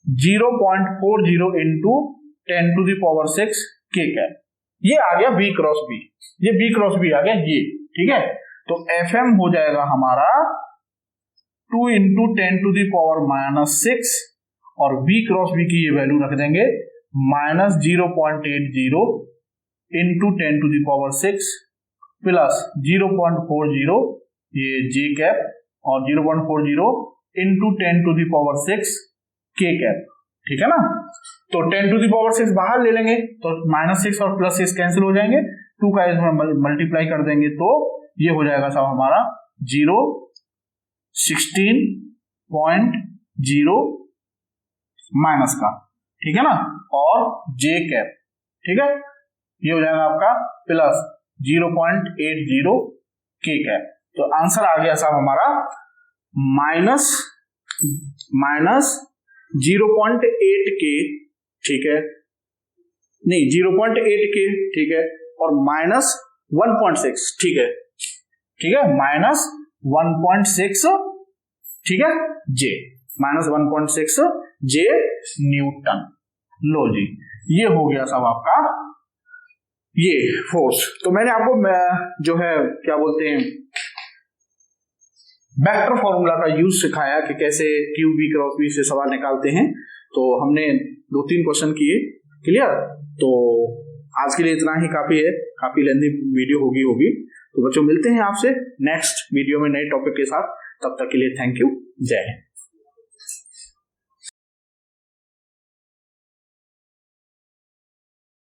0.40 × 10⁶ के कैप, ये आ गया B क्रॉस B, ये B क्रॉस B आ गया ये, ठीक है। तो FM हो जाएगा हमारा 2 × 10⁻⁶ और B क्रॉस B की ये वैल्यू रख देंगे -0.80 × 10⁶ प्लस 0.40 ये जे कैप और 0.40 × 10⁶ के कैप, ठीक है ना। तो 10⁶ बाहर ले लेंगे, तो -6 और +6 कैंसिल हो जाएंगे, 2 का इसमें मल्टीप्लाई कर देंगे, तो ये हो जाएगा सब हमारा 16.0 माइनस का, ठीक है ना, और जे कैप, ठीक है, ये हो जाएगा आपका प्लस 0.80 के कैप। तो आंसर आ गया साहब हमारा -0.8 के, ठीक है, नहीं 0.8 के, ठीक है, और -1.6, ठीक है, ठीक है, -1.6, ठीक है, जे, -1.6 जे न्यूटन। लो जी, ये हो गया सब आपका ये फोर्स। तो मैंने आपको जो है क्या बोलते हैं वेक्टर फॉर्मूला का यूज सिखाया कि कैसे क्यू बी क्रॉस बी से सवाल निकालते हैं। तो हमने 2-3 क्वेश्चन किए। क्लियर? तो आज के लिए इतना ही काफी है, काफी लेंथी वीडियो होगी। तो बच्चों मिलते हैं आपसे नेक्स्ट वीडियो में नए टॉपिक के साथ, तब तक के लिए थैंक यू, जय हिंद।